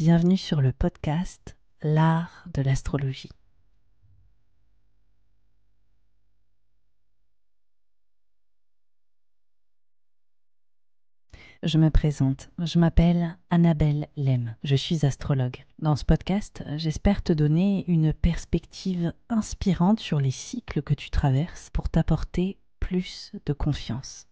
Bienvenue sur le podcast L'art de l'astrologie. Je me présente, je m'appelle Annabelle Lem, je suis astrologue. Dans ce podcast, j'espère te donner une perspective inspirante sur les cycles que tu traverses pour t'apporter plus de confiance.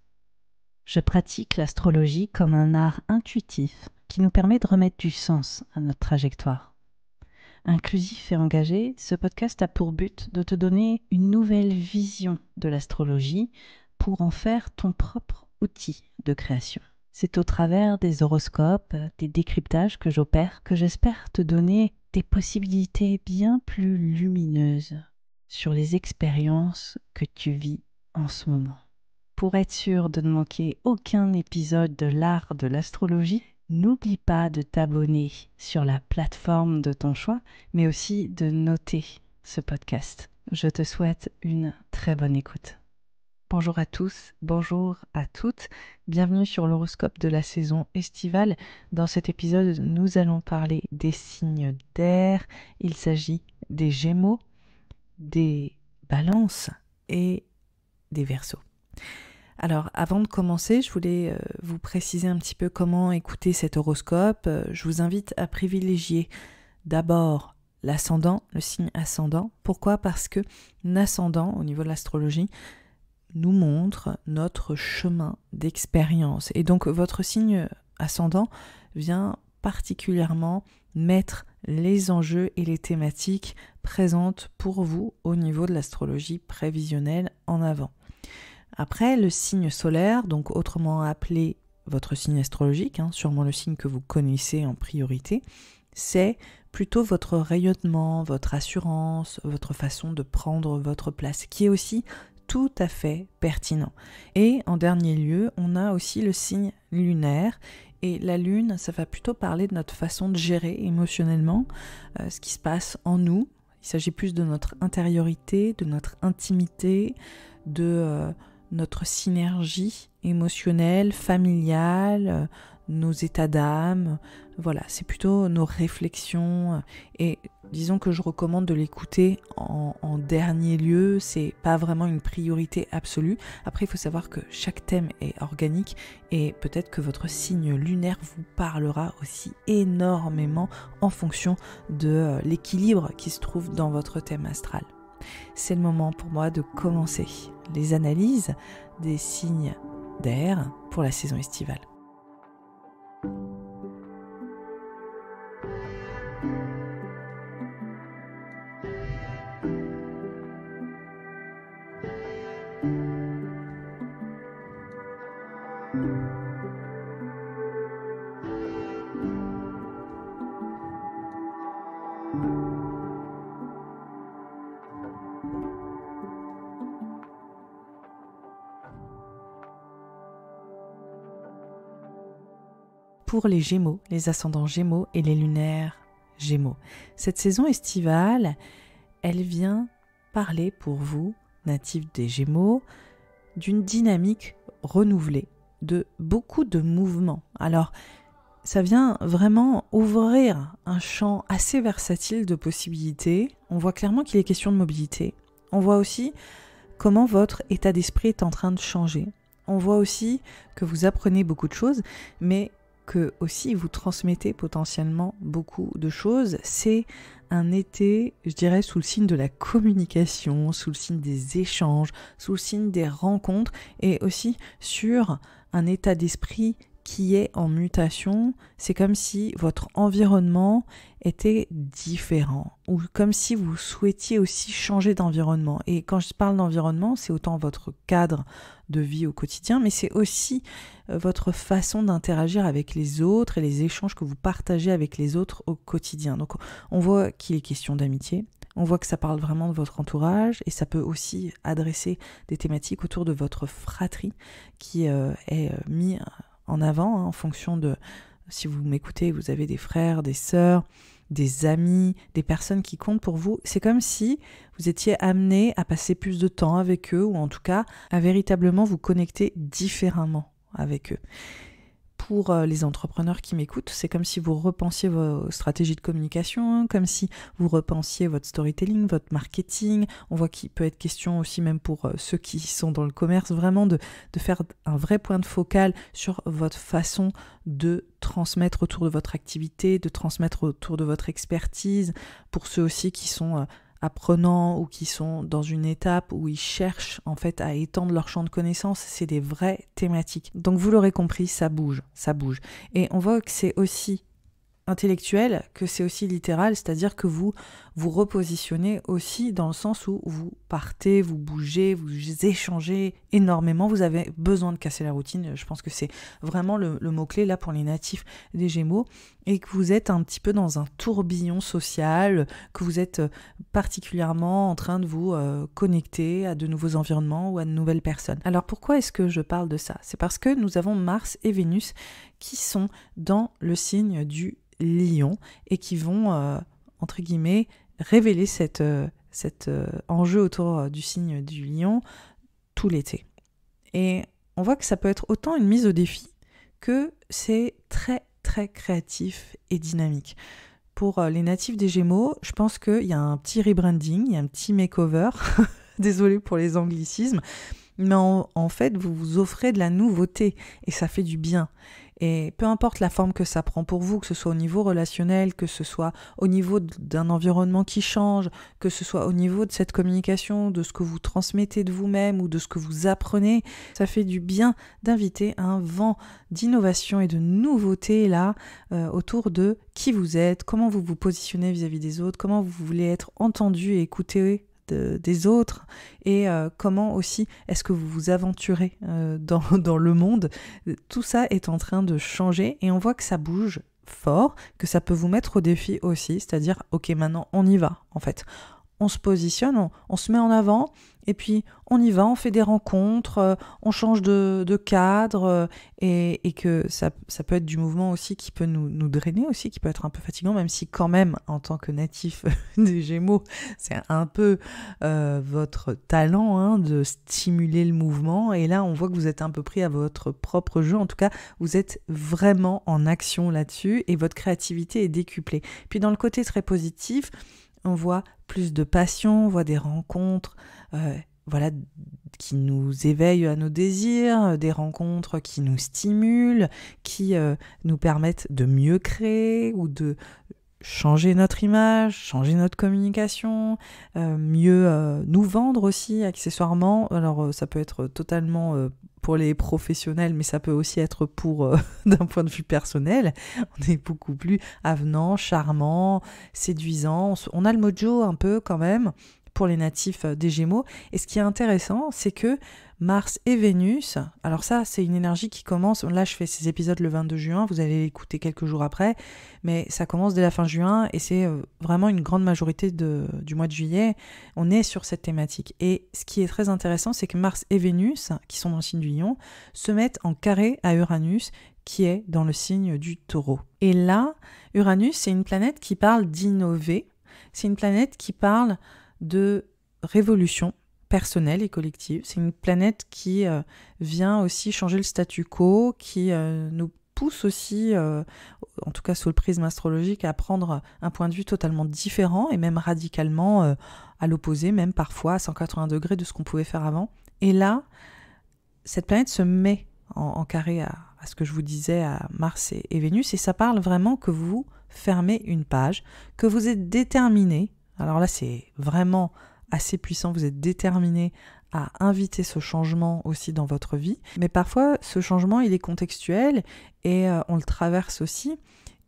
Je pratique l'astrologie comme un art intuitif qui nous permet de remettre du sens à notre trajectoire. Inclusif et engagé, ce podcast a pour but de te donner une nouvelle vision de l'astrologie pour en faire ton propre outil de création. C'est au travers des horoscopes, des décryptages que j'opère que j'espère te donner des possibilités bien plus lumineuses sur les expériences que tu vis en ce moment. Pour être sûr de ne manquer aucun épisode de l'art de l'astrologie, n'oublie pas de t'abonner sur la plateforme de ton choix, mais aussi de noter ce podcast. Je te souhaite une très bonne écoute. Bonjour à tous, bonjour à toutes, bienvenue sur l'horoscope de la saison estivale. Dans cet épisode, nous allons parler des signes d'air. Il s'agit des Gémeaux, des Balances et des Verseaux. Alors, avant de commencer, je voulais vous préciser un petit peu comment écouter cet horoscope. Je vous invite à privilégier d'abord l'ascendant, le signe ascendant. Pourquoi ? Parce que l'ascendant, au niveau de l'astrologie, nous montre notre chemin d'expérience. Et donc, votre signe ascendant vient particulièrement mettre les enjeux et les thématiques présentes pour vous au niveau de l'astrologie prévisionnelle en avant. Après, le signe solaire, donc autrement appelé votre signe astrologique, sûrement le signe que vous connaissez en priorité, c'est plutôt votre rayonnement, votre assurance, votre façon de prendre votre place, qui est aussi tout à fait pertinent. Et en dernier lieu, on a aussi le signe lunaire, et la lune, ça va plutôt parler de notre façon de gérer émotionnellement ce qui se passe en nous. Il s'agit plus de notre intériorité, de notre intimité, de notre synergie émotionnelle, familiale, nos états d'âme. Voilà, c'est plutôt nos réflexions. Et disons que je recommande de l'écouter en dernier lieu. C'est pas vraiment une priorité absolue. Après, il faut savoir que chaque thème est organique et peut-être que votre signe lunaire vous parlera aussi énormément en fonction de l'équilibre qui se trouve dans votre thème astral. C'est le moment pour moi de commencer les analyses des signes d'air pour la saison estivale. Pour les Gémeaux, les ascendants Gémeaux et les lunaires Gémeaux. Cette saison estivale, elle vient parler pour vous, natifs des Gémeaux, d'une dynamique renouvelée, de beaucoup de mouvements. Alors, ça vient vraiment ouvrir un champ assez versatile de possibilités. On voit clairement qu'il est question de mobilité. On voit aussi comment votre état d'esprit est en train de changer. On voit aussi que vous apprenez beaucoup de choses, mais que aussi vous transmettez potentiellement beaucoup de choses. C'est un été, je dirais, sous le signe de la communication, sous le signe des échanges, sous le signe des rencontres et aussi sur un état d'esprit qui est en mutation. C'est comme si votre environnement était différent ou comme si vous souhaitiez aussi changer d'environnement. Et quand je parle d'environnement, c'est autant votre cadre de vie au quotidien, mais c'est aussi votre façon d'interagir avec les autres et les échanges que vous partagez avec les autres au quotidien. Donc on voit qu'il est question d'amitié, on voit que ça parle vraiment de votre entourage et ça peut aussi adresser des thématiques autour de votre fratrie qui est mis en avant en fonction de, si vous m'écoutez, vous avez des frères, des sœurs, des amis, des personnes qui comptent pour vous. C'est comme si vous étiez amené à passer plus de temps avec eux ou en tout cas à véritablement vous connecter différemment avec eux. pour les entrepreneurs qui m'écoutent, c'est comme si vous repensiez vos stratégies de communication, comme si vous repensiez votre storytelling, votre marketing. On voit qu'il peut être question aussi, même pour ceux qui sont dans le commerce, vraiment de faire un vrai point de focal sur votre façon de transmettre autour de votre activité, de transmettre autour de votre expertise. Pour ceux aussi qui sont apprenants ou qui sont dans une étape où ils cherchent en fait à étendre leur champ de connaissances, c'est des vraies thématiques. Donc vous l'aurez compris, ça bouge. Et on voit que c'est aussi intellectuel que c'est aussi littéral, c'est-à-dire que vous vous repositionnez aussi dans le sens où vous partez, vous bougez, vous échangez énormément, vous avez besoin de casser la routine. Je pense que c'est vraiment le mot-clé là pour les natifs des Gémeaux, et que vous êtes un petit peu dans un tourbillon social, que vous êtes particulièrement en train de vous connecter à de nouveaux environnements ou à de nouvelles personnes. Alors pourquoi est-ce que je parle de ça ? C'est parce que nous avons Mars et Vénus qui sont dans le signe du Lion et qui vont, entre guillemets, révéler cet enjeu autour du signe du Lion tout l'été. Et on voit que ça peut être autant une mise au défi que c'est très très créatif et dynamique. Pour les natifs des Gémeaux, je pense qu'il y a un petit rebranding, il y a un petit makeover, désolé pour les anglicismes, mais en fait vous vous offrez de la nouveauté et ça fait du bien. Et peu importe la forme que ça prend pour vous, que ce soit au niveau relationnel, que ce soit au niveau d'un environnement qui change, que ce soit au niveau de cette communication, de ce que vous transmettez de vous-même ou de ce que vous apprenez, ça fait du bien d'inviter un vent d'innovation et de nouveauté là autour de qui vous êtes, comment vous vous positionnez vis-à-vis des autres, comment vous voulez être entendu et écouté des autres, et comment aussi est-ce que vous vous aventurez dans le monde. Tout ça est en train de changer et on voit que ça bouge fort, que ça peut vous mettre au défi aussi, c'est-à-dire ok, maintenant on y va en fait. On se positionne, on se met en avant et puis on y va, on fait des rencontres, on change de cadre et que ça peut être du mouvement aussi qui peut nous drainer aussi, qui peut être un peu fatigant, même si quand même en tant que natif des Gémeaux, c'est un peu votre talent de stimuler le mouvement, et là on voit que vous êtes un peu pris à votre propre jeu, en tout cas vous êtes vraiment en action là-dessus et votre créativité est décuplée. Puis dans le côté très positif, on voit plus de passion, on voit des rencontres qui nous éveillent à nos désirs, des rencontres qui nous stimulent, qui nous permettent de mieux créer ou de changer notre image, changer notre communication, mieux nous vendre aussi accessoirement. Alors ça peut être totalement pour les professionnels, mais ça peut aussi être pour d'un point de vue personnel. On est beaucoup plus avenant, charmant, séduisant. On a le mojo un peu quand même pour les natifs des Gémeaux. Et ce qui est intéressant, c'est que Mars et Vénus, alors ça c'est une énergie qui commence, là je fais ces épisodes le 22 juin, vous allez l'écouter quelques jours après, mais ça commence dès la fin juin et c'est vraiment une grande majorité du mois de juillet, on est sur cette thématique. Et ce qui est très intéressant, c'est que Mars et Vénus, qui sont dans le signe du Lion, se mettent en carré à Uranus, qui est dans le signe du Taureau. Et là, Uranus, c'est une planète qui parle d'innover, c'est une planète qui parle de révolution personnelle et collective. C'est une planète qui vient aussi changer le statu quo, qui nous pousse aussi, en tout cas sous le prisme astrologique, à prendre un point de vue totalement différent et même radicalement à l'opposé, même parfois à 180 degrés de ce qu'on pouvait faire avant. Et là, cette planète se met en carré à ce que je vous disais, à Mars et Vénus, et ça parle vraiment que vous fermez une page, que vous êtes déterminé. Alors là, c'est vraiment assez puissant, vous êtes déterminé à inviter ce changement aussi dans votre vie. Mais parfois, ce changement, il est contextuel et on le traverse aussi.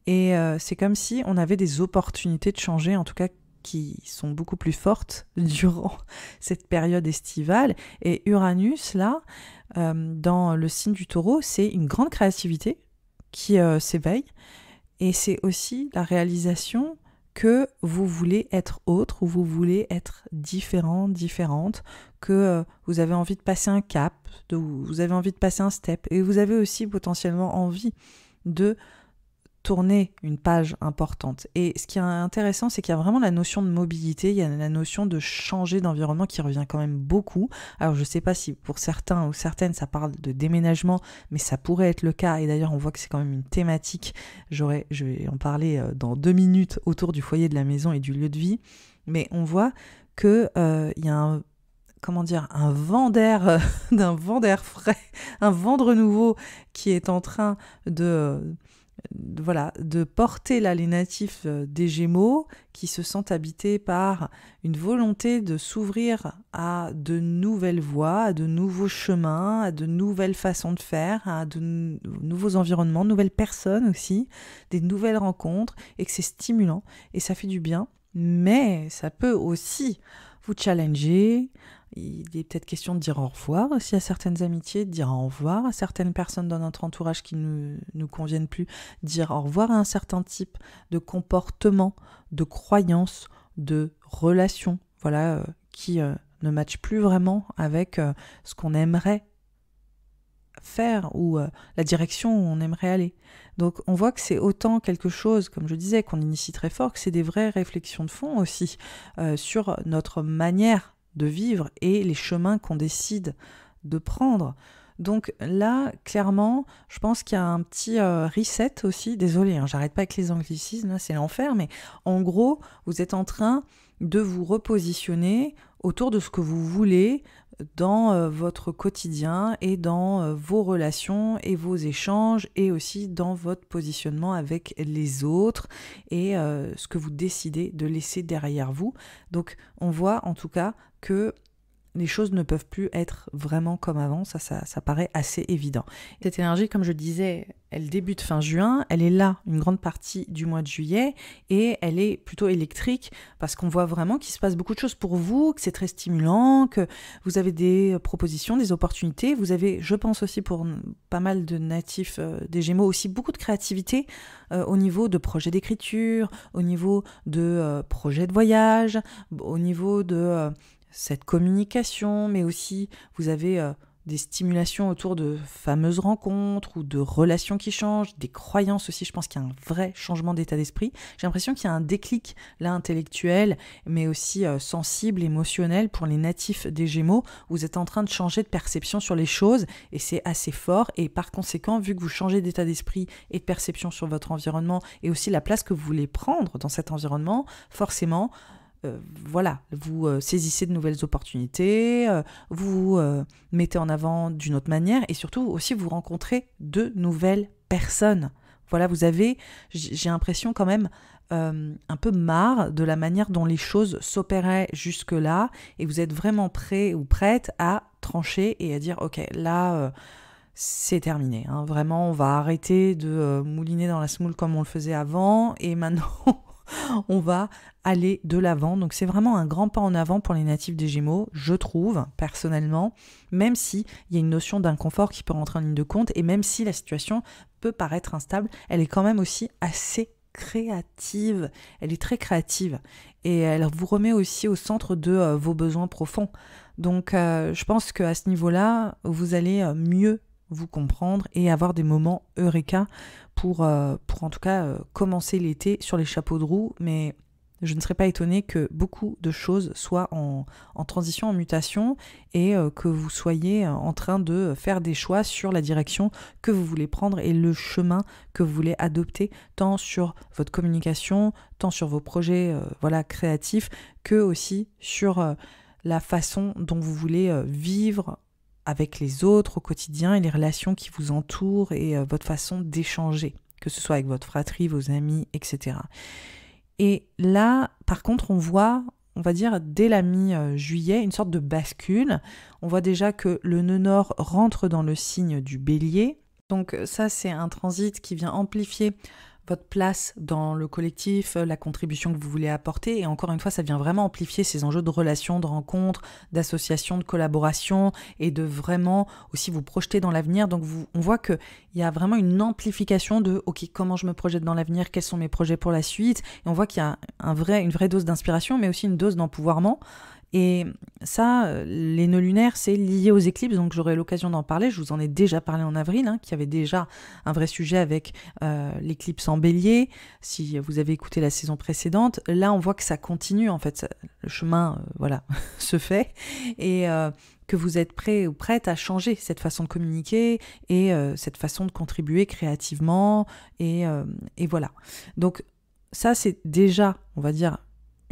Et c'est comme si on avait des opportunités de changer, en tout cas qui sont beaucoup plus fortes durant cette période estivale. Et Uranus, là, dans le signe du Taureau, c'est une grande créativité qui s'éveille. Et c'est aussi la réalisation que vous voulez être autre, ou vous voulez être différent, différente, que vous avez envie de passer un cap, vous avez envie de passer un step, et vous avez aussi potentiellement envie de tourner une page importante. Et ce qui est intéressant, c'est qu'il y a vraiment la notion de mobilité, il y a la notion de changer d'environnement qui revient quand même beaucoup. Alors je ne sais pas si pour certains ou certaines ça parle de déménagement, mais ça pourrait être le cas. Et d'ailleurs on voit que c'est quand même une thématique, je vais en parler dans 2 minutes autour du foyer de la maison et du lieu de vie. Mais on voit qu'il y a un vent d'air, d'un vent d'air frais, un vent de renouveau qui est en train de porter là les natifs des Gémeaux qui se sentent habités par une volonté de s'ouvrir à de nouvelles voies, à de nouveaux chemins, à de nouvelles façons de faire, à de nouveaux environnements, de nouvelles personnes aussi, des nouvelles rencontres, et que c'est stimulant et ça fait du bien, mais ça peut aussi vous challenger. Il est peut-être question de dire au revoir aussi à certaines amitiés, de dire au revoir à certaines personnes dans notre entourage qui ne nous conviennent plus, dire au revoir à un certain type de comportement, de croyances, de relations, qui ne matchent plus vraiment avec ce qu'on aimerait faire ou la direction où on aimerait aller. Donc on voit que c'est autant quelque chose, comme je disais, qu'on initie très fort, que c'est des vraies réflexions de fond aussi sur notre manière de vivre et les chemins qu'on décide de prendre. Donc là, clairement, je pense qu'il y a un petit reset aussi. Désolée, j'arrête pas avec les anglicismes, là, c'est l'enfer, mais en gros, vous êtes en train de vous repositionner autour de ce que vous voulez dans votre quotidien et dans vos relations et vos échanges et aussi dans votre positionnement avec les autres et ce que vous décidez de laisser derrière vous. Donc on voit en tout cas que les choses ne peuvent plus être vraiment comme avant, ça paraît assez évident. Cette énergie, comme je disais, elle débute fin juin, elle est là une grande partie du mois de juillet et elle est plutôt électrique parce qu'on voit vraiment qu'il se passe beaucoup de choses pour vous, que c'est très stimulant, que vous avez des propositions, des opportunités. Vous avez, je pense aussi pour pas mal de natifs des Gémeaux, aussi beaucoup de créativité au niveau de projets d'écriture, au niveau de projets de voyage, au niveau de cette communication, mais aussi vous avez des stimulations autour de fameuses rencontres ou de relations qui changent, des croyances aussi. Je pense qu'il y a un vrai changement d'état d'esprit. J'ai l'impression qu'il y a un déclic là intellectuel, mais aussi sensible, émotionnel pour les natifs des Gémeaux. Vous êtes en train de changer de perception sur les choses et c'est assez fort. Et par conséquent, vu que vous changez d'état d'esprit et de perception sur votre environnement et aussi la place que vous voulez prendre dans cet environnement, forcément, vous saisissez de nouvelles opportunités, vous mettez en avant d'une autre manière et surtout aussi vous rencontrez de nouvelles personnes. Voilà, j'ai l'impression quand même un peu marre de la manière dont les choses s'opéraient jusque-là et vous êtes vraiment prêt ou prête à trancher et à dire ok, là c'est terminé, hein. Vraiment on va arrêter de mouliner dans la semoule comme on le faisait avant et maintenant on va aller de l'avant. Donc c'est vraiment un grand pas en avant pour les natifs des Gémeaux, je trouve, personnellement, même s'il y a une notion d'inconfort qui peut rentrer en ligne de compte, et même si la situation peut paraître instable, elle est quand même aussi assez créative. Elle est très créative, et elle vous remet aussi au centre de vos besoins profonds. Donc je pense qu'à ce niveau-là, vous allez mieux vous comprendre et avoir des moments eureka pour en tout cas commencer l'été sur les chapeaux de roue, mais je ne serais pas étonnée que beaucoup de choses soient en transition, en mutation, et que vous soyez en train de faire des choix sur la direction que vous voulez prendre et le chemin que vous voulez adopter, tant sur votre communication, tant sur vos projets créatifs, que aussi sur la façon dont vous voulez vivre avec les autres au quotidien et les relations qui vous entourent et votre façon d'échanger, que ce soit avec votre fratrie, vos amis, etc. Et là, par contre, on voit, on va dire, dès la mi-juillet, une sorte de bascule. On voit déjà que le nœud nord rentre dans le signe du Bélier. Donc ça, c'est un transit qui vient amplifier votre place dans le collectif, la contribution que vous voulez apporter. Et encore une fois, ça vient vraiment amplifier ces enjeux de relations, de rencontres, d'associations, de collaboration et de vraiment aussi vous projeter dans l'avenir. Donc on voit qu'il y a vraiment une amplification de « Ok, comment je me projette dans l'avenir ? Quels sont mes projets pour la suite ?» Et on voit qu'il y a une vraie dose d'inspiration, mais aussi une dose d'empouvoirment Et ça, les nœuds lunaires, c'est lié aux éclipses, donc j'aurai l'occasion d'en parler. Je vous en ai déjà parlé en avril, qu'il y avait déjà un vrai sujet avec l'éclipse en bélier. Si vous avez écouté la saison précédente, là on voit que ça continue, en fait, le chemin se fait, et que vous êtes prêt ou prête à changer cette façon de communiquer et cette façon de contribuer créativement, et voilà. Donc ça, c'est déjà, on va dire,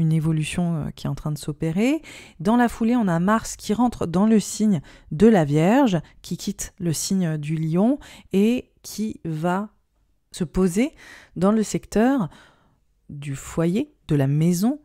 une évolution qui est en train de s'opérer. Dans la foulée, on a Mars qui rentre dans le signe de la Vierge, qui quitte le signe du Lion et qui va se poser dans le secteur du foyer, de la maison,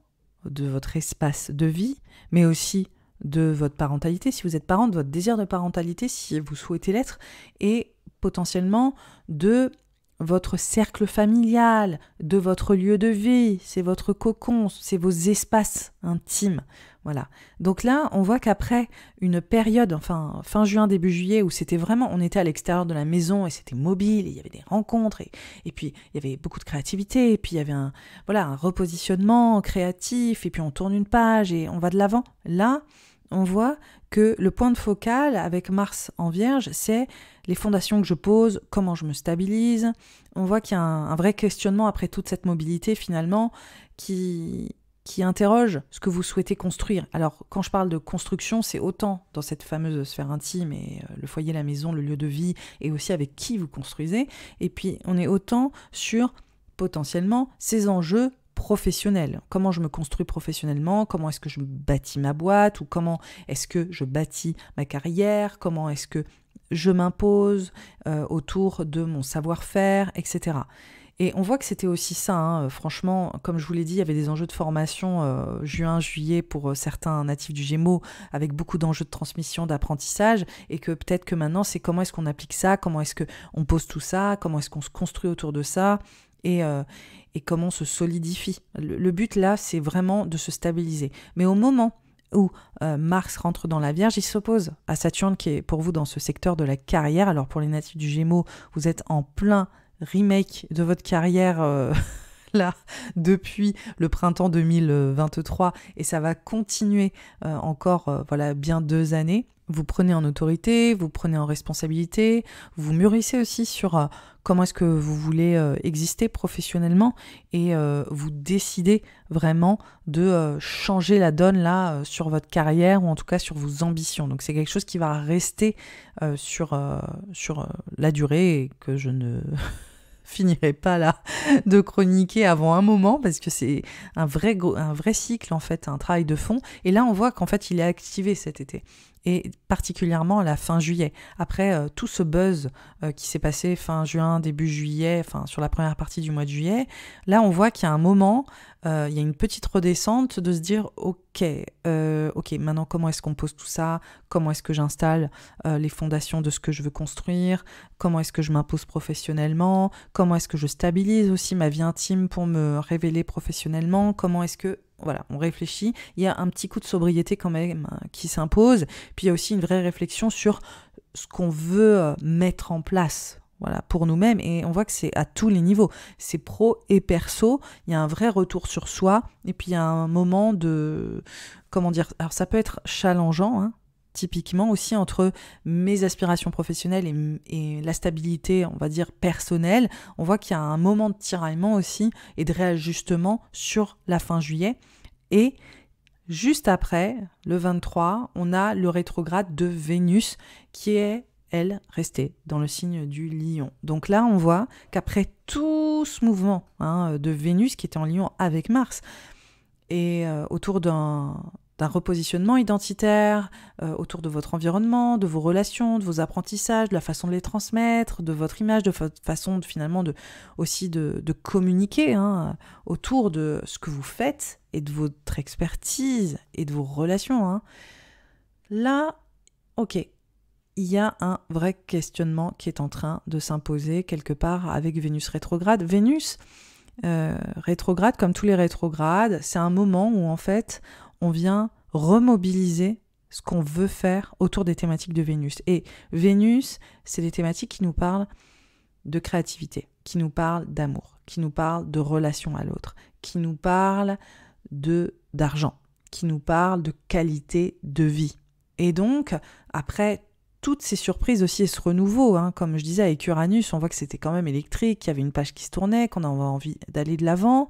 de votre espace de vie, mais aussi de votre parentalité, si vous êtes parent, de votre désir de parentalité, si vous souhaitez l'être, et potentiellement de votre cercle familial, de votre lieu de vie, c'est votre cocon, c'est vos espaces intimes. Voilà. Donc là, on voit qu'après une période, fin juin, début juillet, où c'était vraiment, on était à l'extérieur de la maison et c'était mobile, et il y avait des rencontres, et puis il y avait beaucoup de créativité, et puis il y avait un repositionnement créatif, et puis on tourne une page et on va de l'avant. Là, on voit que le point de focal avec Mars en Vierge, c'est les fondations que je pose, comment je me stabilise. On voit qu'il y a un vrai questionnement après toute cette mobilité finalement qui interroge ce que vous souhaitez construire. Alors quand je parle de construction, c'est autant dans cette fameuse sphère intime et le foyer, la maison, le lieu de vie, et aussi avec qui vous construisez. Et puis on est autant sur potentiellement ces enjeux professionnel. Comment je me construis professionnellement, comment est-ce que je bâtis ma boîte, ou comment est-ce que je bâtis ma carrière, comment est-ce que je m'impose autour de mon savoir-faire, etc. Et on voit que c'était aussi ça, franchement, comme je vous l'ai dit, il y avait des enjeux de formation juin, juillet pour certains natifs du Gémeaux, avec beaucoup d'enjeux de transmission, d'apprentissage, et que peut-être que maintenant, c'est comment est-ce qu'on applique ça, comment est-ce qu'on pose tout ça, comment est-ce qu'on se construit autour de ça, et comment on se solidifie. Le but là, c'est vraiment de se stabiliser. Mais au moment où Mars rentre dans la Vierge, il s'oppose à Saturne qui est pour vous dans ce secteur de la carrière. Alors pour les natifs du Gémeaux, vous êtes en plein remake de votre carrière là depuis le printemps 2023 et ça va continuer encore bien 2 années. Vous prenez en autorité, vous prenez en responsabilité, vous mûrissez aussi sur comment est-ce que vous voulez exister professionnellement et vous décidez vraiment de changer la donne là sur votre carrière ou en tout cas sur vos ambitions. Donc c'est quelque chose qui va rester sur la durée et que je ne finirai pas là de chroniquer avant un moment parce que c'est un vrai cycle en fait, un travail de fond. Et là on voit qu'en fait il est activé cet été. Et particulièrement à la fin juillet. Après tout ce buzz qui s'est passé fin juin, début juillet, sur la première partie du mois de juillet, là on voit qu'il y a un moment, il y a une petite redescente de se dire ok, maintenant comment est-ce qu'on pose tout ça, comment est-ce que j'installe les fondations de ce que je veux construire, comment est-ce que je m'impose professionnellement, comment est-ce que je stabilise aussi ma vie intime pour me révéler professionnellement, comment est-ce que on réfléchit, il y a un petit coup de sobriété quand même qui s'impose, puis il y a aussi une vraie réflexion sur ce qu'on veut mettre en place pour nous-mêmes, et on voit que c'est à tous les niveaux, c'est pro et perso, il y a un vrai retour sur soi, et puis il y a un moment de, alors ça peut être challengeant, typiquement aussi entre mes aspirations professionnelles et la stabilité, on va dire, personnelle, on voit qu'il y a un moment de tiraillement aussi et de réajustement sur la fin juillet. Et juste après, le 23, on a le rétrograde de Vénus qui est, elle, restée dans le signe du Lion. Donc là, on voit qu'après tout ce mouvement de Vénus qui était en Lion avec Mars, et autour d'un repositionnement identitaire, autour de votre environnement, de vos relations, de vos apprentissages, de la façon de les transmettre, de votre image, de votre façon aussi de communiquer autour de ce que vous faites et de votre expertise et de vos relations. Là, ok, il y a un vrai questionnement qui est en train de s'imposer quelque part avec Vénus rétrograde. Vénus rétrograde, comme tous les rétrogrades, c'est un moment où en fait on vient remobiliser ce qu'on veut faire autour des thématiques de Vénus. Et Vénus, c'est des thématiques qui nous parlent de créativité, qui nous parlent d'amour, qui nous parlent de relation à l'autre, qui nous parlent d'argent, qui nous parle de qualité de vie. Et donc, après toutes ces surprises aussi et ce renouveau, comme je disais avec Uranus, on voit que c'était quand même électrique, qu'il y avait une page qui se tournait, qu'on avait envie d'aller de l'avant.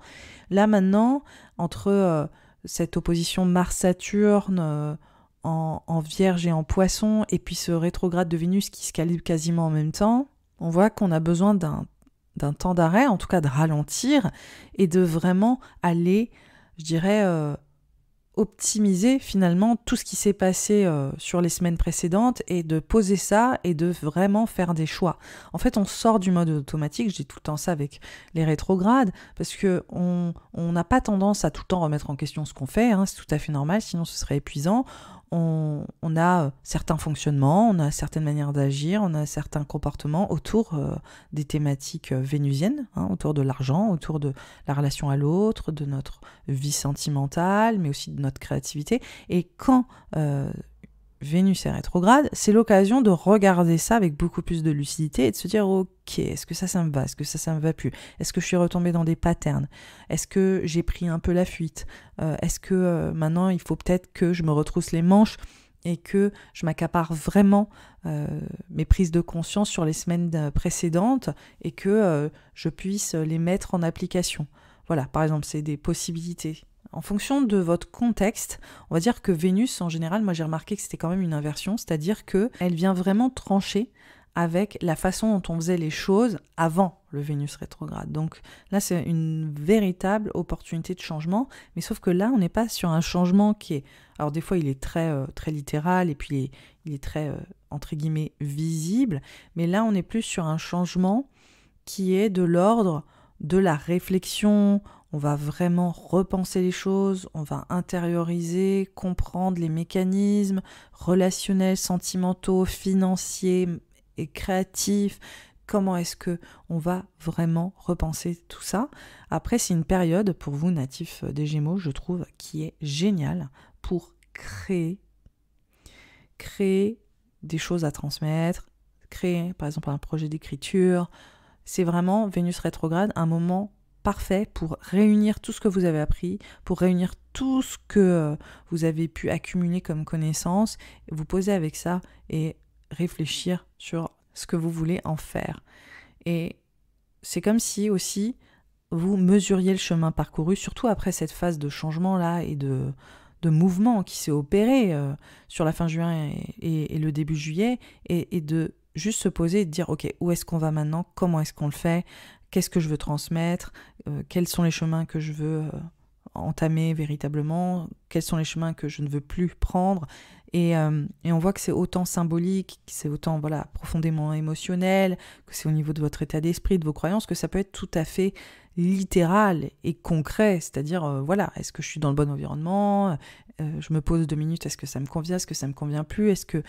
Là maintenant, entre cette opposition Mars-Saturne en Vierge et en Poisson, et puis ce rétrograde de Vénus qui se calibre quasiment en même temps, on voit qu'on a besoin d'un temps d'arrêt, en tout cas de ralentir, et de vraiment aller, je dirais, optimiser finalement tout ce qui s'est passé sur les semaines précédentes et de poser ça et de vraiment faire des choix. En fait, on sort du mode automatique, je dis tout le temps ça avec les rétrogrades, parce que on n'a pas tendance à tout le temps remettre en question ce qu'on fait, c'est tout à fait normal, sinon ce serait épuisant. On a certains fonctionnements, on a certaines manières d'agir, on a certains comportements autour des thématiques vénusiennes, autour de l'argent, autour de la relation à l'autre, de notre vie sentimentale, mais aussi de notre créativité. Et quand Vénus est rétrograde, c'est l'occasion de regarder ça avec beaucoup plus de lucidité et de se dire « Ok, est-ce que ça me va? Est-ce que ça me va plus? Est-ce que je suis retombée dans des patterns? Est-ce que j'ai pris un peu la fuite? Est-ce que maintenant, il faut peut-être que je me retrousse les manches et que je m'accapare vraiment mes prises de conscience sur les semaines précédentes et que je puisse les mettre en application ?» Voilà, par exemple, c'est des possibilités. En fonction de votre contexte, on va dire que Vénus, en général, moi j'ai remarqué que c'était quand même une inversion, c'est-à-dire qu'elle vient vraiment trancher avec la façon dont on faisait les choses avant le Vénus rétrograde. Donc là, c'est une véritable opportunité de changement, mais sauf que là, on n'est pas sur un changement qui est... Alors des fois, il est très littéral et puis il est très, entre guillemets, visible, mais là, on est plus sur un changement qui est de l'ordre de la réflexion. On va vraiment repenser les choses, on va intérioriser, comprendre les mécanismes relationnels, sentimentaux, financiers et créatifs. Comment est-ce que on va vraiment repenser tout ça? Après, c'est une période pour vous, natifs des Gémeaux, je trouve, qui est géniale pour créer des choses à transmettre, créer par exemple un projet d'écriture. C'est vraiment, Vénus rétrograde, un moment parfait pour réunir tout ce que vous avez appris, pour réunir tout ce que vous avez pu accumuler comme connaissances, vous poser avec ça et réfléchir sur ce que vous voulez en faire. Et c'est comme si aussi vous mesuriez le chemin parcouru, surtout après cette phase de changement-là et de mouvement qui s'est opéré sur la fin juin et le début juillet, et de juste se poser et de dire « Ok, où est-ce qu'on va maintenant? Comment est-ce qu'on le fait? Qu'est-ce que je veux transmettre? Quels sont les chemins que je veux entamer véritablement? Quels sont les chemins que je ne veux plus prendre ?» Et on voit que c'est autant symbolique, que c'est autant profondément émotionnel, que c'est au niveau de votre état d'esprit, de vos croyances, que ça peut être tout à fait littéral et concret. C'est-à-dire, est-ce que je suis dans le bon environnement? Je me pose 2 minutes, est-ce que ça me convient? Est-ce que ça me convient plus? Est-ce que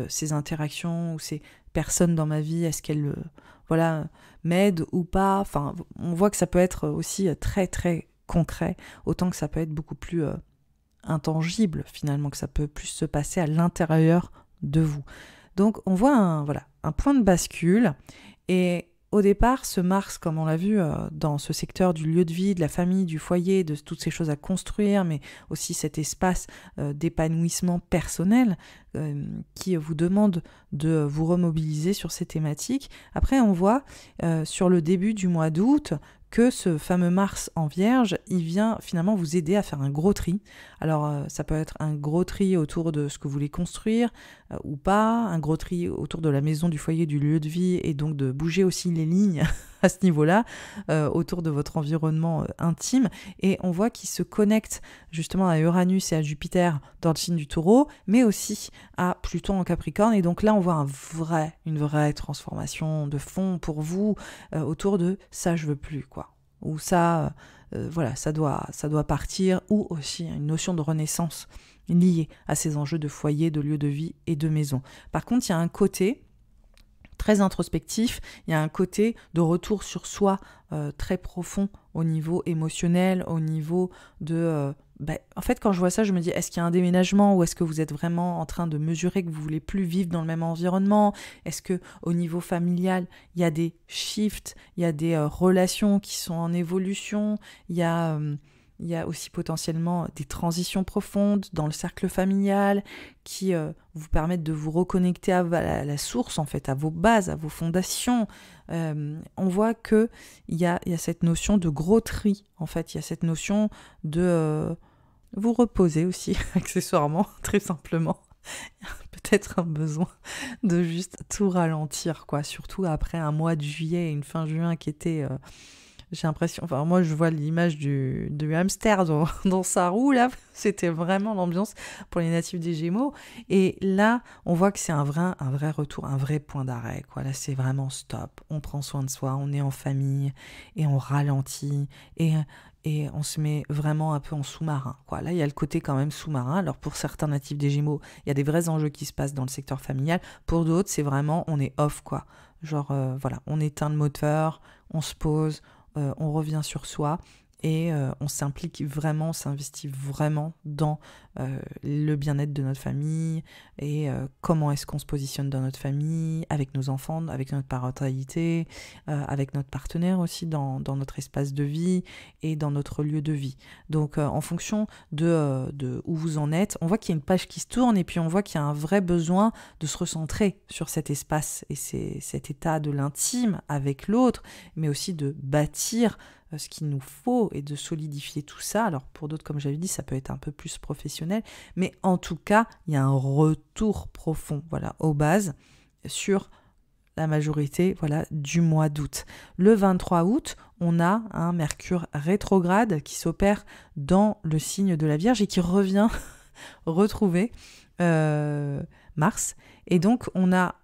ces interactions ou ces personnes dans ma vie, est-ce qu'elles m'aident ou pas? Enfin, on voit que ça peut être aussi très très concret, autant que ça peut être beaucoup plus intangible finalement, que ça peut plus se passer à l'intérieur de vous. Donc on voit un point de bascule, et au départ, ce Mars, comme on l'a vu dans ce secteur du lieu de vie, de la famille, du foyer, de toutes ces choses à construire, mais aussi cet espace d'épanouissement personnel qui vous demande de vous remobiliser sur ces thématiques. Après, on voit sur le début du mois d'août que ce fameux Mars en Vierge, il vient finalement vous aider à faire un gros tri. Alors ça peut être un gros tri autour de ce que vous voulez construire ou pas, un gros tri autour de la maison, du foyer, du lieu de vie, et donc de bouger aussi les lignes à ce niveau-là, autour de votre environnement intime. Et on voit qu'il se connecte justement à Uranus et à Jupiter dans le signe du Taureau, mais aussi à Pluton en Capricorne. Et donc là, on voit une vraie transformation de fond pour vous autour de « ça, je veux plus », quoi. Ou ça, ça doit partir, ou aussi une notion de renaissance liée à ces enjeux de foyer, de lieu de vie et de maison. Par contre, il y a un côté très introspectif, il y a un côté de retour sur soi très profond au niveau émotionnel, au niveau de... en fait, quand je vois ça, je me dis, est-ce qu'il y a un déménagement, ou est-ce que vous êtes vraiment en train de mesurer que vous voulez plus vivre dans le même environnement? Est-ce que au niveau familial, il y a des shifts, il y a des relations qui sont en évolution, il y a Il y a aussi potentiellement des transitions profondes dans le cercle familial qui vous permettent de vous reconnecter à la source, en fait, à vos bases, à vos fondations. On voit qu'il y a cette notion de gros tri, en fait. Il y a cette notion de vous reposer aussi, accessoirement, très simplement. Peut-être un besoin de juste tout ralentir, quoi. Surtout après un mois de juillet et une fin juin qui était... j'ai l'impression... Enfin, moi, je vois l'image du hamster dans sa roue, là. C'était vraiment l'ambiance pour les natifs des Gémeaux. Et là, on voit que c'est un vrai retour, un vrai point d'arrêt, quoi. Là, c'est vraiment stop. On prend soin de soi, on est en famille et on ralentit. Et on se met vraiment un peu en sous-marin, quoi. Là, il y a le côté quand même sous-marin. Alors, pour certains natifs des Gémeaux, il y a des vrais enjeux qui se passent dans le secteur familial. Pour d'autres, c'est vraiment, on est off, quoi. Genre, voilà, on éteint le moteur, on se pose, on revient sur soi et on s'implique vraiment, on s'investit vraiment dans le bien-être de notre famille et comment est-ce qu'on se positionne dans notre famille, avec nos enfants, avec notre parentalité, avec notre partenaire aussi dans notre espace de vie et dans notre lieu de vie. Donc en fonction de où vous en êtes, on voit qu'il y a une page qui se tourne et puis on voit qu'il y a un vrai besoin de se recentrer sur cet espace et cet état de l'intime avec l'autre, mais aussi de bâtir ce qu'il nous faut et de solidifier tout ça. Alors pour d'autres, comme j'avais dit, ça peut être un peu plus professionnel, mais en tout cas, il y a un retour profond, voilà, aux bases sur la majorité, voilà, du mois d'août. Le 23 août, on a un Mercure rétrograde qui s'opère dans le signe de la Vierge et qui revient retrouver Mars. Et donc, on a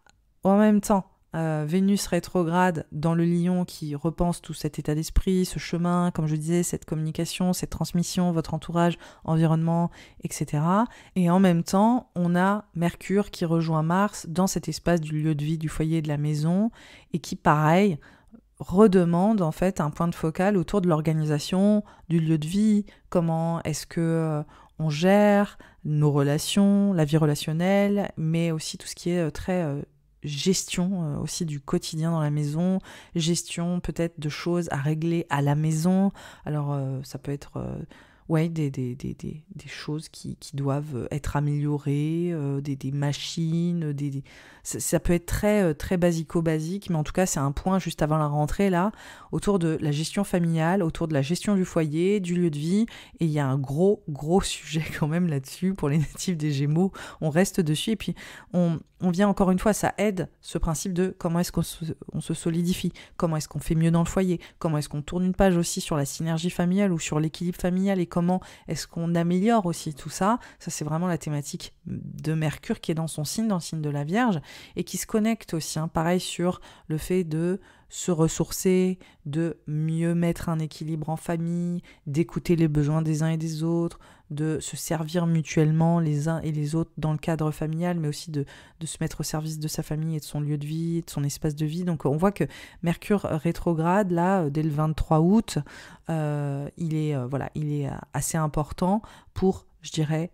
en même temps Vénus rétrograde dans le Lion qui repense tout cet état d'esprit, ce chemin, comme je disais, cette communication, cette transmission, votre entourage, environnement, etc. Et en même temps, on a Mercure qui rejoint Mars dans cet espace du lieu de vie, du foyer, de la maison, et qui, pareil, redemande en fait un point de focal autour de l'organisation du lieu de vie, comment est-ce que on gère nos relations, la vie relationnelle, mais aussi tout ce qui est très... gestion aussi du quotidien dans la maison, gestion peut-être de choses à régler à la maison. Alors ça peut être des choses qui doivent être améliorées, des machines, ça peut être très, très basico-basique, mais en tout cas c'est un point juste avant la rentrée là, autour de la gestion familiale, autour de la gestion du foyer, du lieu de vie, et il y a un gros sujet quand même là-dessus pour les natifs des Gémeaux. On reste dessus et puis on vient encore une fois, ça aide ce principe de comment est-ce qu'on se solidifie, comment est-ce qu'on fait mieux dans le foyer, comment est-ce qu'on tourne une page aussi sur la synergie familiale ou sur l'équilibre familial et comment est-ce qu'on améliore aussi tout ça. Ça, c'est vraiment la thématique de Mercure qui est dans son signe, dans le signe de la Vierge et qui se connecte aussi, pareil sur le fait de se ressourcer, de mieux mettre un équilibre en famille, d'écouter les besoins des uns et des autres, de se servir mutuellement les uns et les autres dans le cadre familial, mais aussi de se mettre au service de sa famille et de son lieu de vie, de son espace de vie. Donc on voit que Mercure rétrograde, là, dès le 23 août, il est assez important pour, je dirais,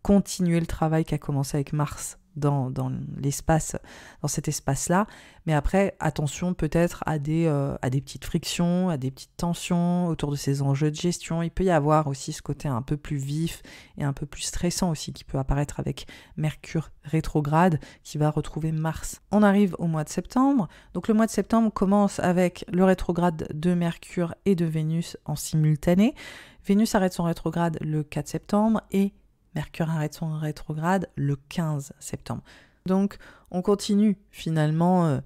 continuer le travail qui a commencé avec Mars dans l'espace, dans cet espace-là. Mais après, attention peut-être à des petites frictions, à des petites tensions autour de ces enjeux de gestion. Il peut y avoir aussi ce côté un peu plus vif et un peu plus stressant aussi qui peut apparaître avec Mercure rétrograde qui va retrouver Mars. On arrive au mois de septembre. Donc le mois de septembre commence avec le rétrograde de Mercure et de Vénus en simultané. Vénus arrête son rétrograde le 4 septembre et Mercure arrête son rétrograde le 15 septembre. Donc, on continue finalement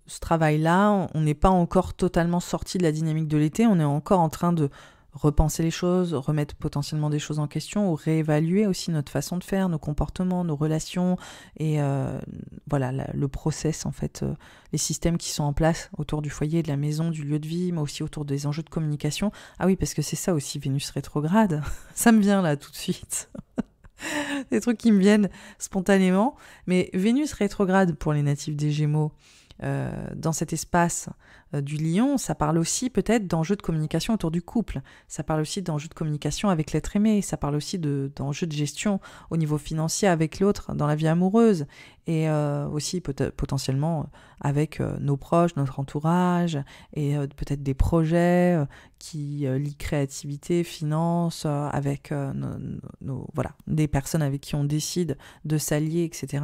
ce travail-là. On n'est pas encore totalement sorti de la dynamique de l'été. On est encore en train de repenser les choses, remettre potentiellement des choses en question ou réévaluer aussi notre façon de faire, nos comportements, nos relations et le process en fait, les systèmes qui sont en place autour du foyer, de la maison, du lieu de vie, mais aussi autour des enjeux de communication. Ah oui, parce que c'est ça aussi Vénus rétrograde. Ça me vient là tout de suite. Des trucs qui me viennent spontanément. Mais Vénus rétrograde pour les natifs des Gémeaux, dans cet espace du lion, ça parle aussi peut-être d'enjeux de communication autour du couple, ça parle aussi d'enjeux de communication avec l'être aimé, ça parle aussi d'enjeux de gestion au niveau financier avec l'autre dans la vie amoureuse, et aussi potentiellement avec nos proches, notre entourage, et peut-être des projets qui lient créativité, finance, avec voilà, des personnes avec qui on décide de s'allier, etc.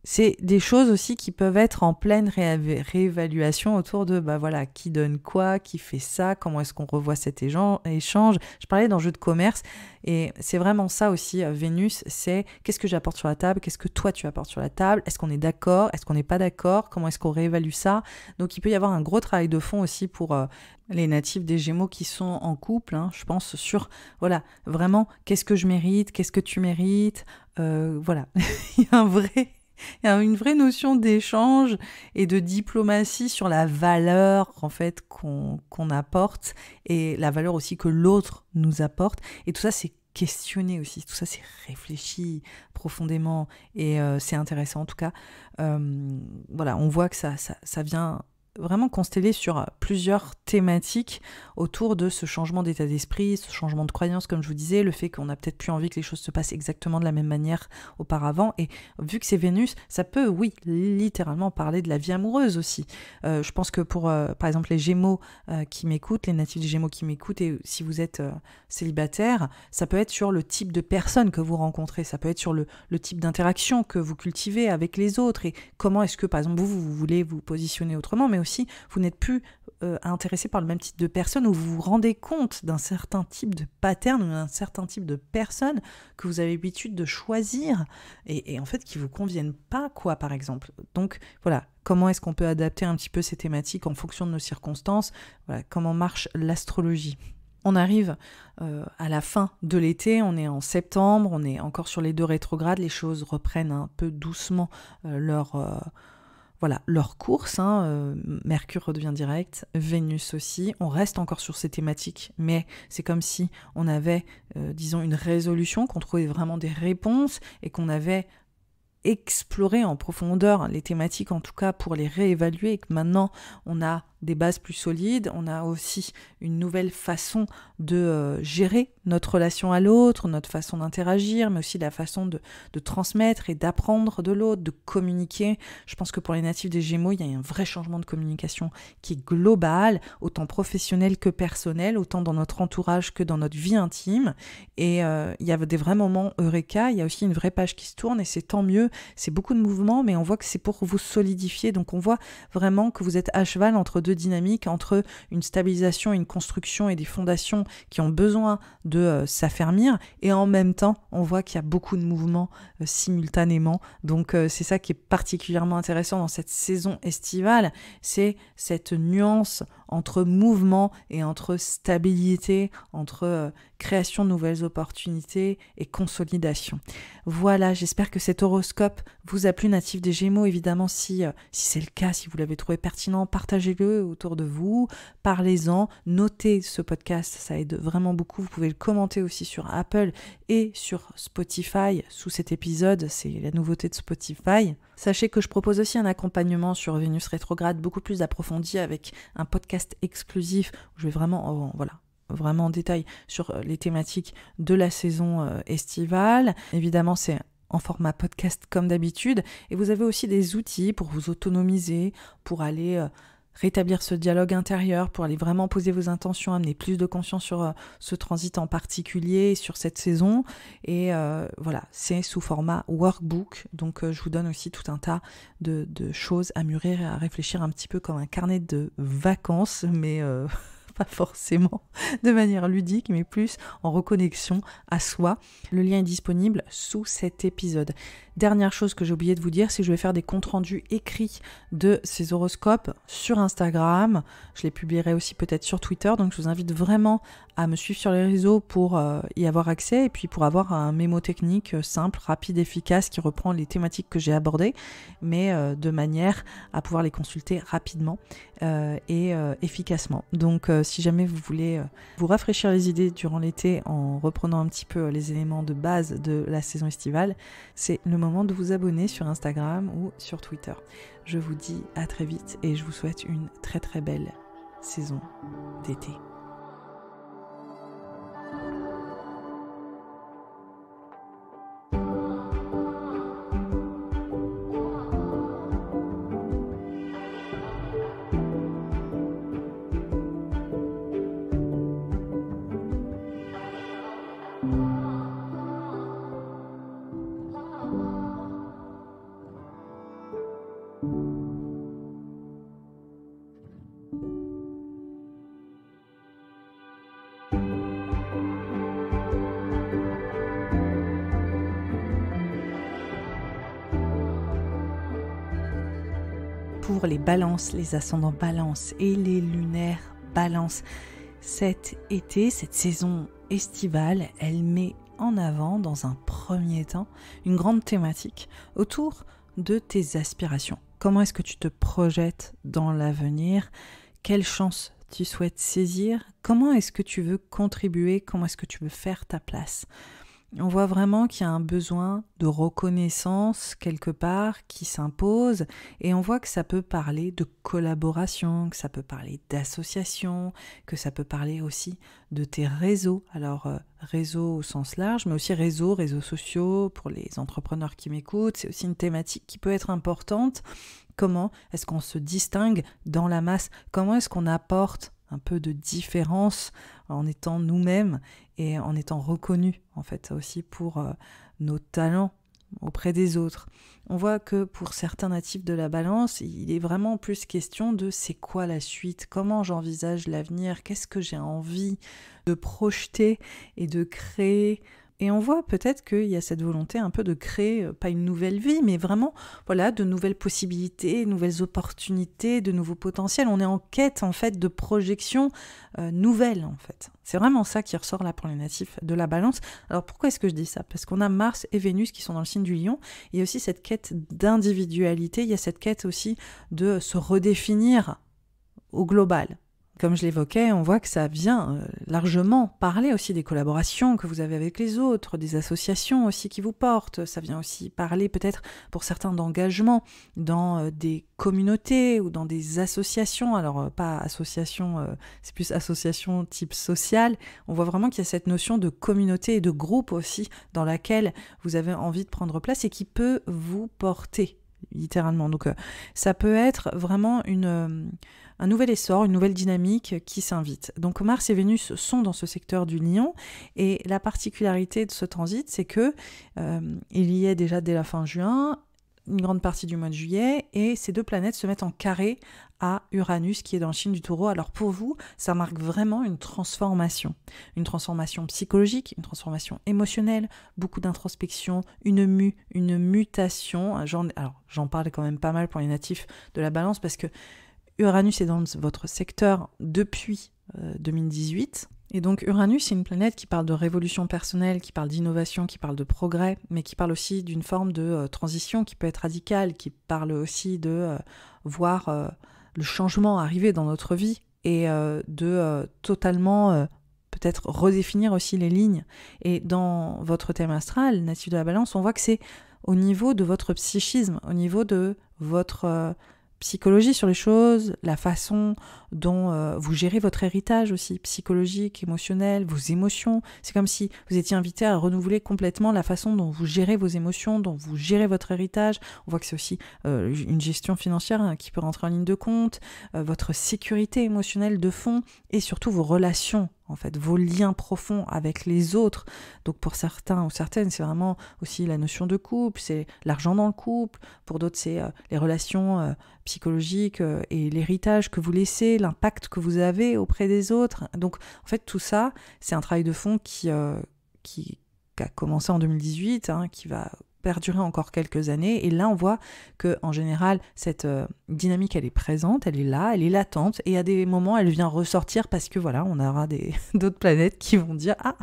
C'est des choses aussi qui peuvent être en pleine réévaluation autour de voilà, qui donne quoi, qui fait ça, comment est-ce qu'on revoit cet échange. Je parlais d'enjeux de commerce et c'est vraiment ça aussi, Vénus, c'est qu'est-ce que j'apporte sur la table, qu'est-ce que toi tu apportes sur la table, est-ce qu'on est d'accord, est-ce qu'on n'est pas d'accord, comment est-ce qu'on réévalue ça. Donc il peut y avoir un gros travail de fond aussi pour les natifs des Gémeaux qui sont en couple, hein, je pense sur, voilà, vraiment, qu'est-ce que je mérite, qu'est-ce que tu mérites, voilà, il y a une vraie notion d'échange et de diplomatie sur la valeur en fait qu'on apporte et la valeur aussi que l'autre nous apporte. Et tout ça, c'est questionné aussi. Tout ça, c'est réfléchi profondément et c'est intéressant en tout cas. Voilà, on voit que ça vient vraiment constellé sur plusieurs thématiques autour de ce changement d'état d'esprit, ce changement de croyance, comme je vous disais, le fait qu'on a peut-être plus envie que les choses se passent exactement de la même manière auparavant. Et vu que c'est Vénus, ça peut, oui, littéralement parler de la vie amoureuse aussi. Je pense que pour, par exemple, les Gémeaux qui m'écoutent, les natifs des Gémeaux qui m'écoutent, et si vous êtes célibataire, ça peut être sur le type de personnes que vous rencontrez, ça peut être sur le type d'interaction que vous cultivez avec les autres, et comment est-ce que, par exemple, vous voulez vous positionner autrement, mais aussi, vous n'êtes plus intéressé par le même type de personne, ou vous vous rendez compte d'un certain type de pattern ou d'un certain type de personne que vous avez l'habitude de choisir et en fait qui vous conviennent pas, quoi, par exemple. Donc voilà, comment est-ce qu'on peut adapter un petit peu ces thématiques en fonction de nos circonstances, voilà, comment marche l'astrologie. On arrive à la fin de l'été, on est en septembre, on est encore sur les 2 rétrogrades, les choses reprennent un peu doucement leur course, hein. Mercure redevient direct, Vénus aussi, on reste encore sur ces thématiques, mais c'est comme si on avait, disons, une résolution, qu'on trouvait vraiment des réponses et qu'on avait exploré en profondeur les thématiques, en tout cas pour les réévaluer, et que maintenant on a des bases plus solides, on a aussi une nouvelle façon de gérer notre relation à l'autre, notre façon d'interagir, mais aussi la façon de transmettre et d'apprendre de l'autre, de communiquer. Je pense que pour les natifs des Gémeaux, il y a un vrai changement de communication qui est global, autant professionnel que personnel, autant dans notre entourage que dans notre vie intime. Et il y a des vrais moments eureka, il y a aussi une vraie page qui se tourne, et c'est tant mieux, c'est beaucoup de mouvements, mais on voit que c'est pour vous solidifier. Donc on voit vraiment que vous êtes à cheval entre 2 dynamiques, entre une stabilisation, une construction et des fondations qui ont besoin de s'affermir, et en même temps on voit qu'il y a beaucoup de mouvements simultanément. Donc c'est ça qui est particulièrement intéressant dans cette saison estivale, c'est cette nuance entre mouvement et entre stabilité, entre création de nouvelles opportunités et consolidation. Voilà, j'espère que cet horoscope vous a plu, natif des Gémeaux. Évidemment, si c'est le cas, si vous l'avez trouvé pertinent, partagez-le autour de vous, parlez-en, notez ce podcast, ça aide vraiment beaucoup. Vous pouvez le commenter aussi sur Apple et sur Spotify sous cet épisode, c'est la nouveauté de Spotify. Sachez que je propose aussi un accompagnement sur Vénus rétrograde beaucoup plus approfondi, avec un podcast exclusif où je vais vraiment, vraiment en détail sur les thématiques de la saison estivale. Évidemment, c'est en format podcast comme d'habitude, et vous avez aussi des outils pour vous autonomiser, pour aller rétablir ce dialogue intérieur, pour aller vraiment poser vos intentions, amener plus de conscience sur ce transit en particulier, sur cette saison. Et voilà, c'est sous format workbook, donc je vous donne aussi tout un tas de choses à mûrir et à réfléchir, un petit peu comme un carnet de vacances, mais pas forcément de manière ludique, mais plus en reconnexion à soi. Le lien est disponible sous cet épisode. Dernière chose que j'ai oublié de vous dire, c'est que je vais faire des comptes rendus écrits de ces horoscopes sur Instagram. Je les publierai aussi peut-être sur Twitter, donc je vous invite vraiment à me suivre sur les réseaux pour y avoir accès et puis pour avoir un mémo technique simple, rapide, efficace qui reprend les thématiques que j'ai abordées, mais de manière à pouvoir les consulter rapidement et efficacement. Donc si jamais vous voulez vous rafraîchir les idées durant l'été en reprenant un petit peu les éléments de base de la saison estivale, c'est le moment de vous abonner sur Instagram ou sur Twitter. Je vous dis à très vite et je vous souhaite une très très belle saison d'été. Pour les balances, les ascendants balance et les lunaires balance, cet été, cette saison estivale, elle met en avant dans un premier temps une grande thématique autour de tes aspirations. Comment est-ce que tu te projettes dans l'avenir? Quelle chance tu souhaites saisir? Comment est-ce que tu veux contribuer? Comment est-ce que tu veux faire ta place? On voit vraiment qu'il y a un besoin de reconnaissance quelque part qui s'impose et on voit que ça peut parler de collaboration, que ça peut parler d'association, que ça peut parler aussi de tes réseaux. Alors réseaux au sens large, mais aussi réseaux sociaux pour les entrepreneurs qui m'écoutent. C'est aussi une thématique qui peut être importante. Comment est-ce qu'on se distingue dans la masse? Comment est-ce qu'on apporte un peu de différence en étant nous-mêmes et en étant reconnus en fait aussi pour nos talents auprès des autres. On voit que pour certains natifs de la balance, il est vraiment plus question de c'est quoi la suite, comment j'envisage l'avenir, qu'est-ce que j'ai envie de projeter et de créer. Et on voit peut-être qu'il y a cette volonté un peu de créer, pas une nouvelle vie, mais vraiment voilà, de nouvelles possibilités, nouvelles opportunités, de nouveaux potentiels. On est en quête en fait de projections nouvelles en fait. C'est vraiment ça qui ressort là pour les natifs de la balance. Alors pourquoi est-ce que je dis ça? Parce qu'on a Mars et Vénus qui sont dans le signe du lion. Il y a aussi cette quête d'individualité, il y a cette quête aussi de se redéfinir au global. Comme je l'évoquais, on voit que ça vient largement parler aussi des collaborations que vous avez avec les autres, des associations aussi qui vous portent. Ça vient aussi parler peut-être pour certains d'engagement dans des communautés ou dans des associations. Alors pas association, c'est plus association type sociale. On voit vraiment qu'il y a cette notion de communauté et de groupe aussi dans laquelle vous avez envie de prendre place et qui peut vous porter littéralement. Donc ça peut être vraiment un nouvel essor, une nouvelle dynamique qui s'invite. Donc Mars et Vénus sont dans ce secteur du lion et la particularité de ce transit, c'est que il y est déjà dès la fin juin, une grande partie du mois de juillet, et ces deux planètes se mettent en carré à Uranus qui est dans le signe du Taureau. Alors pour vous, ça marque vraiment une transformation psychologique, une transformation émotionnelle, beaucoup d'introspection, une mutation. J'en parle quand même pas mal pour les natifs de la Balance parce que Uranus est dans votre secteur depuis 2018. Et donc Uranus, c'est une planète qui parle de révolution personnelle, qui parle d'innovation, qui parle de progrès, mais qui parle aussi d'une forme de transition qui peut être radicale, qui parle aussi de voir le changement arriver dans notre vie et de totalement peut-être redéfinir aussi les lignes. Et dans votre thème astral, natif de la Balance, on voit que c'est au niveau de votre psychisme, au niveau de votre psychologie sur les choses, la façon dont vous gérez votre héritage aussi, psychologique, émotionnel, vos émotions. C'est comme si vous étiez invité à renouveler complètement la façon dont vous gérez vos émotions, dont vous gérez votre héritage. On voit que c'est aussi une gestion financière qui peut rentrer en ligne de compte, votre sécurité émotionnelle de fond et surtout vos relations, en fait, vos liens profonds avec les autres. Donc pour certains ou certaines, c'est vraiment aussi la notion de couple, c'est l'argent dans le couple. Pour d'autres, c'est les relations psychologiques et l'héritage que vous laissez, l'impact que vous avez auprès des autres. Donc en fait, tout ça, c'est un travail de fond qui a commencé en 2018, qui va perdurer encore quelques années. Et là, on voit que en général, cette dynamique, elle est présente, elle est là, elle est latente. Et à des moments, elle vient ressortir parce que voilà, on aura d'autres planètes qui vont dire « Ah,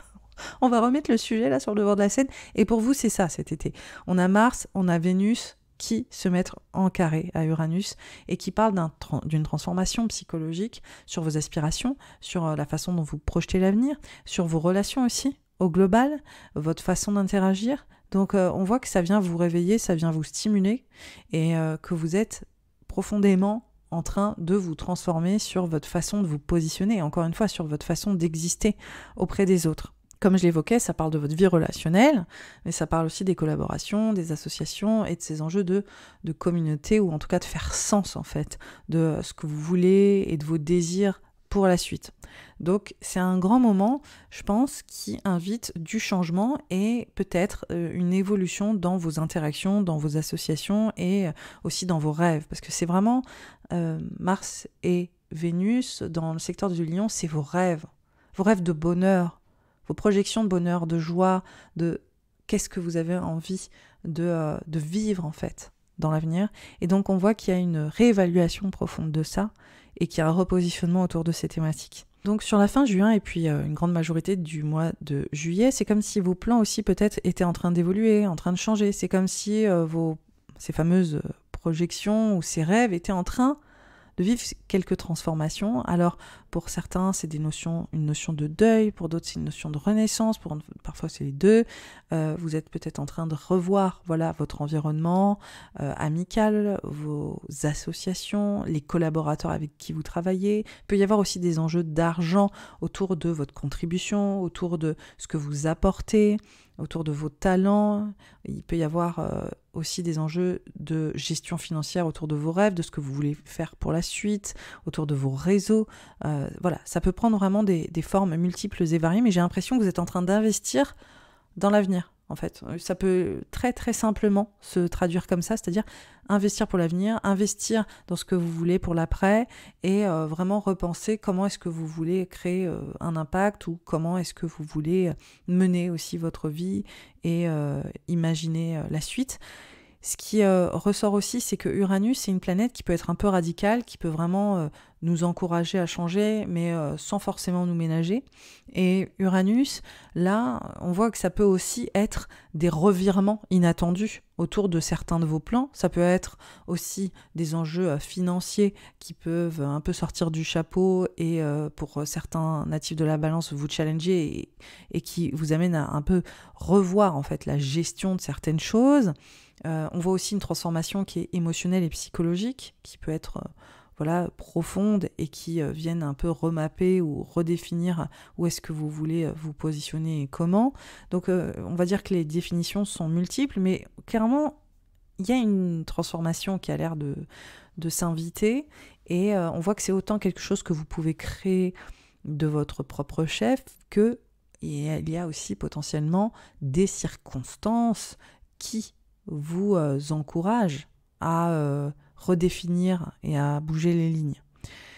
on va remettre le sujet là sur le devant de la scène. » Et pour vous, c'est ça cet été. On a Mars, on a Vénus qui se mettent en carré à Uranus et qui parlent d'une transformation psychologique sur vos aspirations, sur la façon dont vous projetez l'avenir, sur vos relations aussi, au global, votre façon d'interagir. Donc on voit que ça vient vous réveiller, ça vient vous stimuler et que vous êtes profondément en train de vous transformer sur votre façon de vous positionner, et encore une fois sur votre façon d'exister auprès des autres. Comme je l'évoquais, ça parle de votre vie relationnelle, mais ça parle aussi des collaborations, des associations et de ces enjeux de communauté, ou en tout cas de faire sens en fait, de ce que vous voulez et de vos désirs pour la suite. Donc c'est un grand moment, je pense, qui invite du changement et peut-être une évolution dans vos interactions, dans vos associations et aussi dans vos rêves. Parce que c'est vraiment Mars et Vénus dans le secteur du Lion, c'est vos rêves de bonheur, vos projections de bonheur, de joie, de qu'est-ce que vous avez envie de vivre en fait dans l'avenir. Et donc on voit qu'il y a une réévaluation profonde de ça et qu'il y a un repositionnement autour de ces thématiques. Donc sur la fin juin et puis une grande majorité du mois de juillet, c'est comme si vos plans aussi peut-être étaient en train d'évoluer, en train de changer. C'est comme si ces fameuses projections ou ces rêves étaient en train de vivre quelques transformations. Alors pour certains c'est une notion de deuil, pour d'autres c'est une notion de renaissance, parfois c'est les deux. Vous êtes peut-être en train de revoir votre environnement amical, vos associations, les collaborateurs avec qui vous travaillez. Il peut y avoir aussi des enjeux d'argent autour de votre contribution, autour de ce que vous apportez, autour de vos talents. Il peut y avoir aussi des enjeux de gestion financière autour de vos rêves, de ce que vous voulez faire pour la suite, autour de vos réseaux. Voilà, ça peut prendre vraiment des formes multiples et variées, mais j'ai l'impression que vous êtes en train d'investir dans l'avenir, en fait. Ça peut très très simplement se traduire comme ça, c'est-à-dire investir pour l'avenir, investir dans ce que vous voulez pour l'après et vraiment repenser comment est-ce que vous voulez créer un impact ou comment est-ce que vous voulez mener aussi votre vie et imaginer la suite. Ce qui ressort aussi, c'est que Uranus, c'est une planète qui peut être un peu radicale, qui peut vraiment nous encourager à changer, mais sans forcément nous ménager. Et Uranus, là, on voit que ça peut aussi être des revirements inattendus autour de certains de vos plans. Ça peut être aussi des enjeux financiers qui peuvent un peu sortir du chapeau et pour certains natifs de la balance vous challenger et qui vous amènent à un peu revoir en fait la gestion de certaines choses. On voit aussi une transformation qui est émotionnelle et psychologique, qui peut être profonde et qui viennent un peu remapper ou redéfinir où est-ce que vous voulez vous positionner et comment. Donc on va dire que les définitions sont multiples, mais clairement il y a une transformation qui a l'air de s'inviter et on voit que c'est autant quelque chose que vous pouvez créer de votre propre chef que il y a aussi potentiellement des circonstances qui vous encouragent à redéfinir et à bouger les lignes.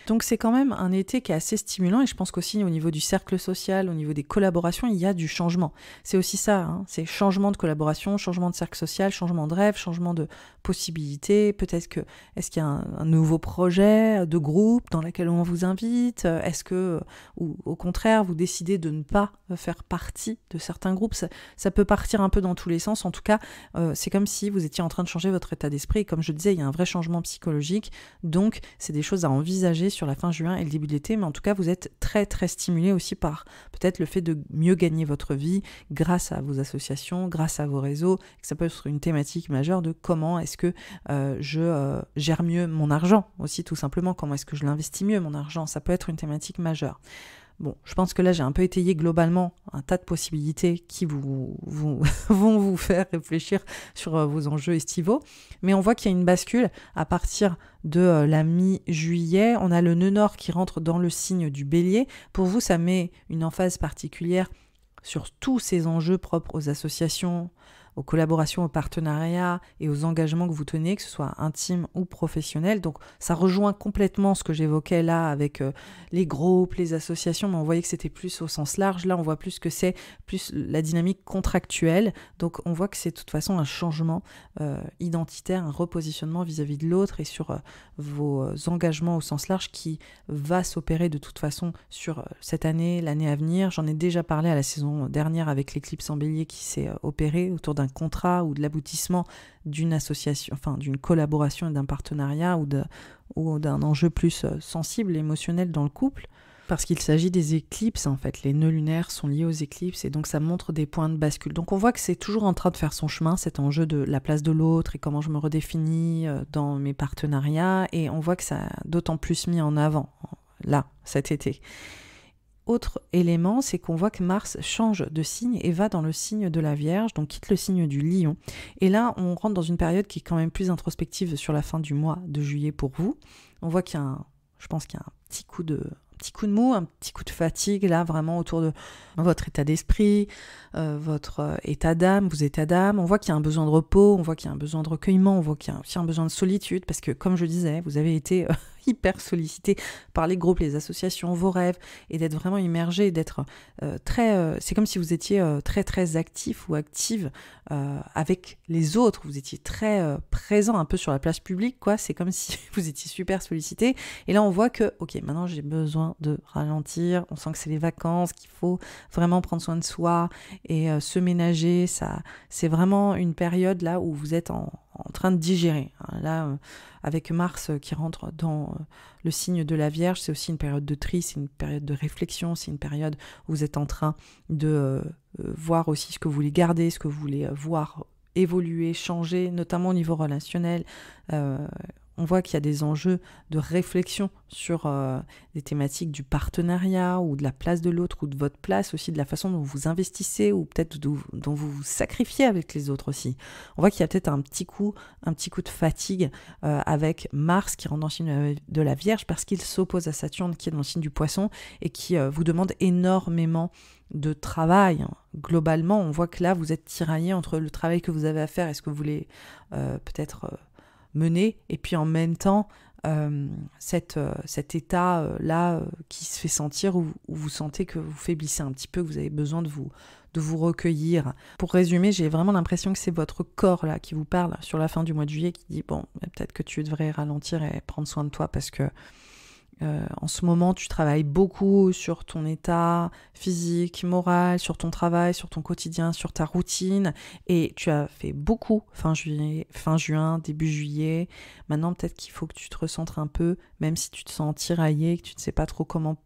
Donc c'est quand même un été qui est assez stimulant et je pense qu'aussi au niveau du cercle social, au niveau des collaborations, il y a du changement. C'est aussi ça, c'est changement de collaboration, changement de cercle social, changement de rêve, changement de possibilités. Peut-être que, est-ce qu'il y a un nouveau projet de groupe dans lequel on vous invite ? Est-ce que, ou au contraire, vous décidez de ne pas faire partie de certains groupes ? Ça peut partir un peu dans tous les sens. En tout cas, c'est comme si vous étiez en train de changer votre état d'esprit. Et comme je disais, il y a un vrai changement psychologique. Donc, c'est des choses à envisager sur la fin juin et le début de l'été, mais en tout cas vous êtes très très stimulé aussi par peut-être le fait de mieux gagner votre vie grâce à vos associations, grâce à vos réseaux, que ça peut être une thématique majeure de comment est-ce que je gère mieux mon argent aussi, tout simplement, comment est-ce que je l'investis mieux mon argent, ça peut être une thématique majeure. Bon, je pense que là, j'ai un peu étayé globalement un tas de possibilités qui vont vous faire réfléchir sur vos enjeux estivaux. Mais on voit qu'il y a une bascule à partir de la mi-juillet. On a le nœud nord qui rentre dans le signe du bélier. Pour vous, ça met une emphase particulière sur tous ces enjeux propres aux associations, aux collaborations, aux partenariats et aux engagements que vous tenez, que ce soit intime ou professionnel. Donc ça rejoint complètement ce que j'évoquais là avec les groupes, les associations, mais on voyait que c'était plus au sens large. Là, on voit plus que c'est plus la dynamique contractuelle. Donc on voit que c'est de toute façon un changement identitaire, un repositionnement vis-à-vis de l'autre et sur vos engagements au sens large qui va s'opérer de toute façon sur cette année, l'année à venir. J'en ai déjà parlé à la saison dernière avec l'éclipse en bélier qui s'est opérée autour d'un contrat ou de l'aboutissement d'une association, enfin d'une collaboration et d'un partenariat ou d'un enjeu plus sensible, émotionnel dans le couple. Parce qu'il s'agit des éclipses, en fait. Les nœuds lunaires sont liés aux éclipses et donc ça montre des points de bascule. Donc on voit que c'est toujours en train de faire son chemin, cet enjeu de la place de l'autre et comment je me redéfinis dans mes partenariats. Et on voit que ça a d'autant plus mis en avant, là, cet été. Autre élément, c'est qu'on voit que Mars change de signe et va dans le signe de la Vierge, donc quitte le signe du Lion. Et là, on rentre dans une période qui est quand même plus introspective sur la fin du mois de juillet pour vous. On voit qu'il y a je pense qu'il y a un petit coup de mou, un petit coup de fatigue là vraiment autour de votre état d'esprit, votre état d'âme, vos états d'âme. On voit qu'il y a un besoin de repos, on voit qu'il y a un besoin de recueillement, on voit qu'il y a aussi un besoin de solitude parce que comme je disais, vous avez été hyper sollicité par les groupes, les associations, vos rêves et d'être vraiment immergé, d'être c'est comme si vous étiez très très actif ou active avec les autres, vous étiez très présent un peu sur la place publique quoi, c'est comme si vous étiez super sollicité et là on voit que ok maintenant j'ai besoin de ralentir, on sent que c'est les vacances, qu'il faut vraiment prendre soin de soi et se ménager, ça c'est vraiment une période là où vous êtes en train de digérer. Là, avec Mars qui rentre dans le signe de la Vierge, c'est aussi une période de tri, c'est une période de réflexion, c'est une période où vous êtes en train de voir aussi ce que vous voulez garder, ce que vous voulez voir évoluer, changer, notamment au niveau relationnel. On voit qu'il y a des enjeux de réflexion sur des thématiques du partenariat ou de la place de l'autre ou de votre place aussi, de la façon dont vous investissez ou peut-être dont vous vous sacrifiez avec les autres aussi. On voit qu'il y a peut-être un petit coup de fatigue avec Mars qui rentre dans le signe de la Vierge parce qu'il s'oppose à Saturne qui est dans le signe du Poisson et qui vous demande énormément de travail. Globalement, on voit que là, vous êtes tiraillé entre le travail que vous avez à faire et ce que vous voulez peut-être mener, et puis en même temps cet état là qui se fait sentir où vous sentez que vous faiblissez un petit peu, que vous avez besoin de vous recueillir. Pour résumer, j'ai vraiment l'impression que c'est votre corps là qui vous parle sur la fin du mois de juillet qui dit bon, peut-être que tu devrais ralentir et prendre soin de toi parce que en ce moment, tu travailles beaucoup sur ton état physique, moral, sur ton travail, sur ton quotidien, sur ta routine. Et tu as fait beaucoup fin juin, début juillet. Maintenant, peut-être qu'il faut que tu te recentres un peu, même si tu te sens tiraillé, que tu ne sais pas trop comment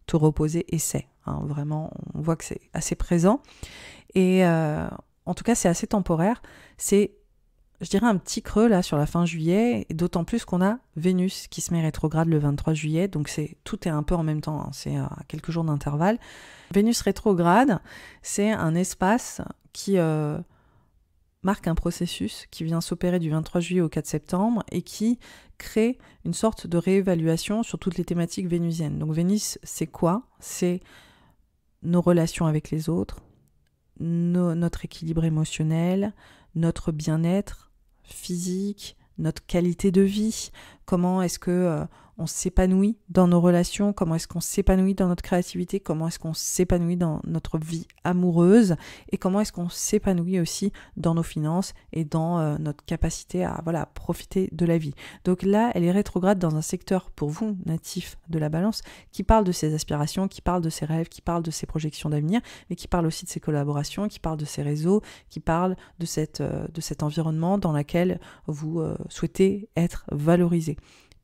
te reposer, essaie. Vraiment, on voit que c'est assez présent. Et en tout cas, c'est assez temporaire. C'est je dirais un petit creux là sur la fin juillet, et d'autant plus qu'on a Vénus qui se met rétrograde le 23 juillet, donc tout est un peu en même temps, c'est à quelques jours d'intervalle. Vénus rétrograde, c'est un espace qui marque un processus qui vient s'opérer du 23 juillet au 4 septembre et qui crée une sorte de réévaluation sur toutes les thématiques vénusiennes. Donc Vénus, c'est quoi ? C'est nos relations avec les autres, notre équilibre émotionnel, notre bien-être physique, notre qualité de vie, comment est-ce que on s'épanouit dans nos relations, comment est-ce qu'on s'épanouit dans notre créativité, comment est-ce qu'on s'épanouit dans notre vie amoureuse et comment est-ce qu'on s'épanouit aussi dans nos finances et dans notre capacité à profiter de la vie. Donc là, elle est rétrograde dans un secteur pour vous, natif de la Balance, qui parle de ses aspirations, qui parle de ses rêves, qui parle de ses projections d'avenir, mais qui parle aussi de ses collaborations, qui parle de ses réseaux, qui parle de cet environnement dans lequel vous souhaitez être valorisé.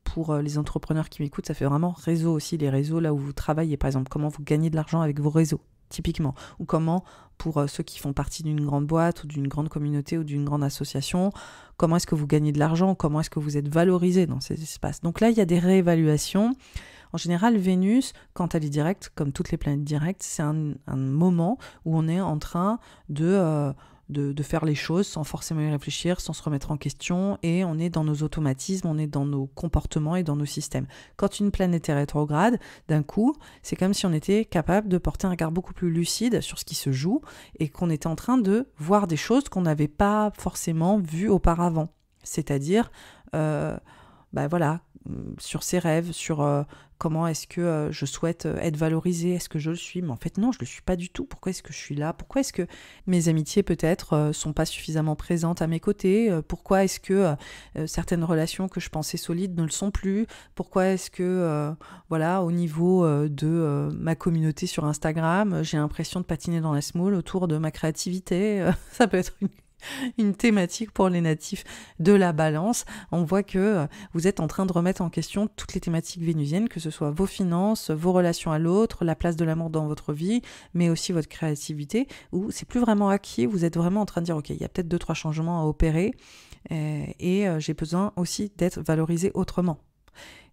Pour les entrepreneurs qui m'écoutent, ça fait vraiment réseau aussi, les réseaux là où vous travaillez, par exemple, comment vous gagnez de l'argent avec vos réseaux, typiquement, ou comment, pour ceux qui font partie d'une grande boîte ou d'une grande communauté ou d'une grande association, comment est-ce que vous gagnez de l'argent, comment est-ce que vous êtes valorisé dans ces espaces. Donc là, il y a des réévaluations. En général, Vénus, quand elle est directe, comme toutes les planètes directes, c'est un moment où on est en train de de faire les choses sans forcément y réfléchir, sans se remettre en question, et on est dans nos automatismes, on est dans nos comportements et dans nos systèmes. Quand une planète est rétrograde, d'un coup, c'est comme si on était capable de porter un regard beaucoup plus lucide sur ce qui se joue et qu'on était en train de voir des choses qu'on n'avait pas forcément vues auparavant. C'est-à-dire, sur ses rêves, sur comment est-ce que je souhaite être valorisée, est-ce que je le suis, mais en fait non, je le suis pas du tout. Pourquoi est-ce que je suis là? Pourquoi est-ce que mes amitiés peut-être sont pas suffisamment présentes à mes côtés? Pourquoi est-ce que certaines relations que je pensais solides ne le sont plus? Pourquoi est-ce que au niveau de ma communauté sur Instagram, j'ai l'impression de patiner dans la semoule autour de ma créativité? Ça peut être une thématique pour les natifs de la Balance. On voit que vous êtes en train de remettre en question toutes les thématiques vénusiennes, que ce soit vos finances, vos relations à l'autre, la place de l'amour dans votre vie, mais aussi votre créativité, où c'est plus vraiment acquis, vous êtes vraiment en train de dire ok, il y a peut-être 2-3 changements à opérer et j'ai besoin aussi d'être valorisé autrement.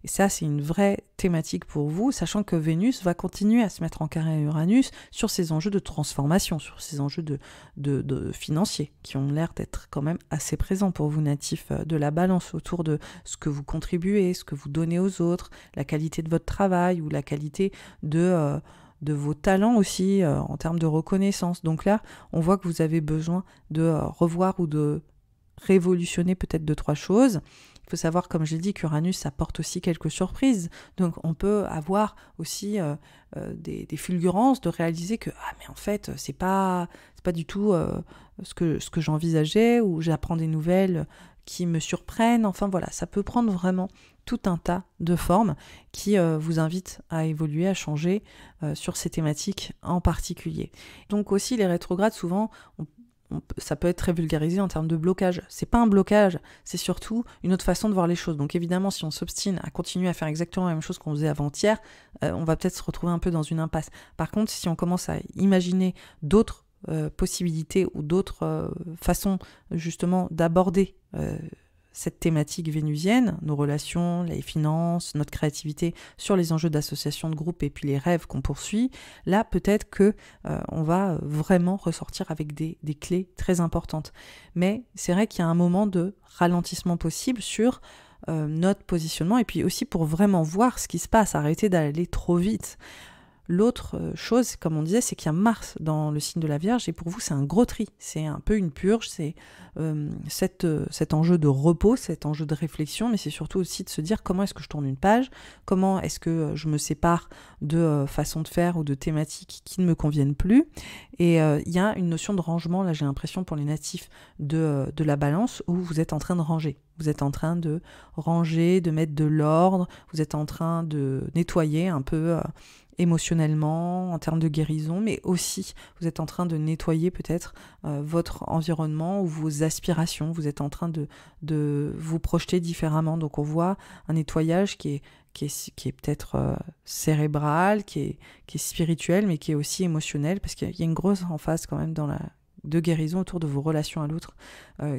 Et ça, c'est une vraie thématique pour vous, sachant que Vénus va continuer à se mettre en carré à Uranus sur ces enjeux de transformation, sur ces enjeux de financiers, qui ont l'air d'être quand même assez présents pour vous natifs de la Balance, autour de ce que vous contribuez, ce que vous donnez aux autres, la qualité de votre travail ou la qualité de vos talents aussi en termes de reconnaissance. Donc là, on voit que vous avez besoin de revoir ou de révolutionner peut-être 2-3 choses. Il faut savoir, comme j'ai dit, qu'Uranus apporte aussi quelques surprises. Donc on peut avoir aussi des fulgurances, de réaliser que mais en fait c'est pas du tout ce que j'envisageais, ou j'apprends des nouvelles qui me surprennent. Enfin voilà, ça peut prendre vraiment tout un tas de formes qui vous invitent à évoluer, à changer sur ces thématiques en particulier. Donc aussi les rétrogrades, souvent ça peut être très vulgarisé en termes de blocage. C'est pas un blocage, c'est surtout une autre façon de voir les choses. Donc évidemment, si on s'obstine à continuer à faire exactement la même chose qu'on faisait avant-hier, on va peut-être se retrouver un peu dans une impasse. Par contre, si on commence à imaginer d'autres possibilités ou d'autres façons justement d'aborder cette thématique vénusienne, nos relations, les finances, notre créativité sur les enjeux d'association de groupe et puis les rêves qu'on poursuit, là peut-être que on va vraiment ressortir avec des clés très importantes. Mais c'est vrai qu'il y a un moment de ralentissement possible sur notre positionnement, et puis aussi pour vraiment voir ce qui se passe, arrêter d'aller trop vite. L'autre chose, comme on disait, c'est qu'il y a Mars dans le signe de la Vierge, et pour vous c'est un gros tri, c'est un peu une purge, c'est cet enjeu de repos, cet enjeu de réflexion, mais c'est surtout aussi de se dire comment est-ce que je tourne une page, comment est-ce que je me sépare de façons de faire ou de thématiques qui ne me conviennent plus. Et il y a une notion de rangement, là j'ai l'impression pour les natifs de la Balance, où vous êtes en train de ranger. Vous êtes en train de ranger, de mettre de l'ordre, vous êtes en train de nettoyer un peu émotionnellement, en termes de guérison, mais aussi vous êtes en train de nettoyer peut-être votre environnement ou vos aspirations. Vous êtes en train de vous projeter différemment. Donc on voit un nettoyage qui est peut-être cérébral, qui est spirituel, mais qui est aussi émotionnel, parce qu'il y a une grosse emphase quand même de guérison autour de vos relations à l'autre,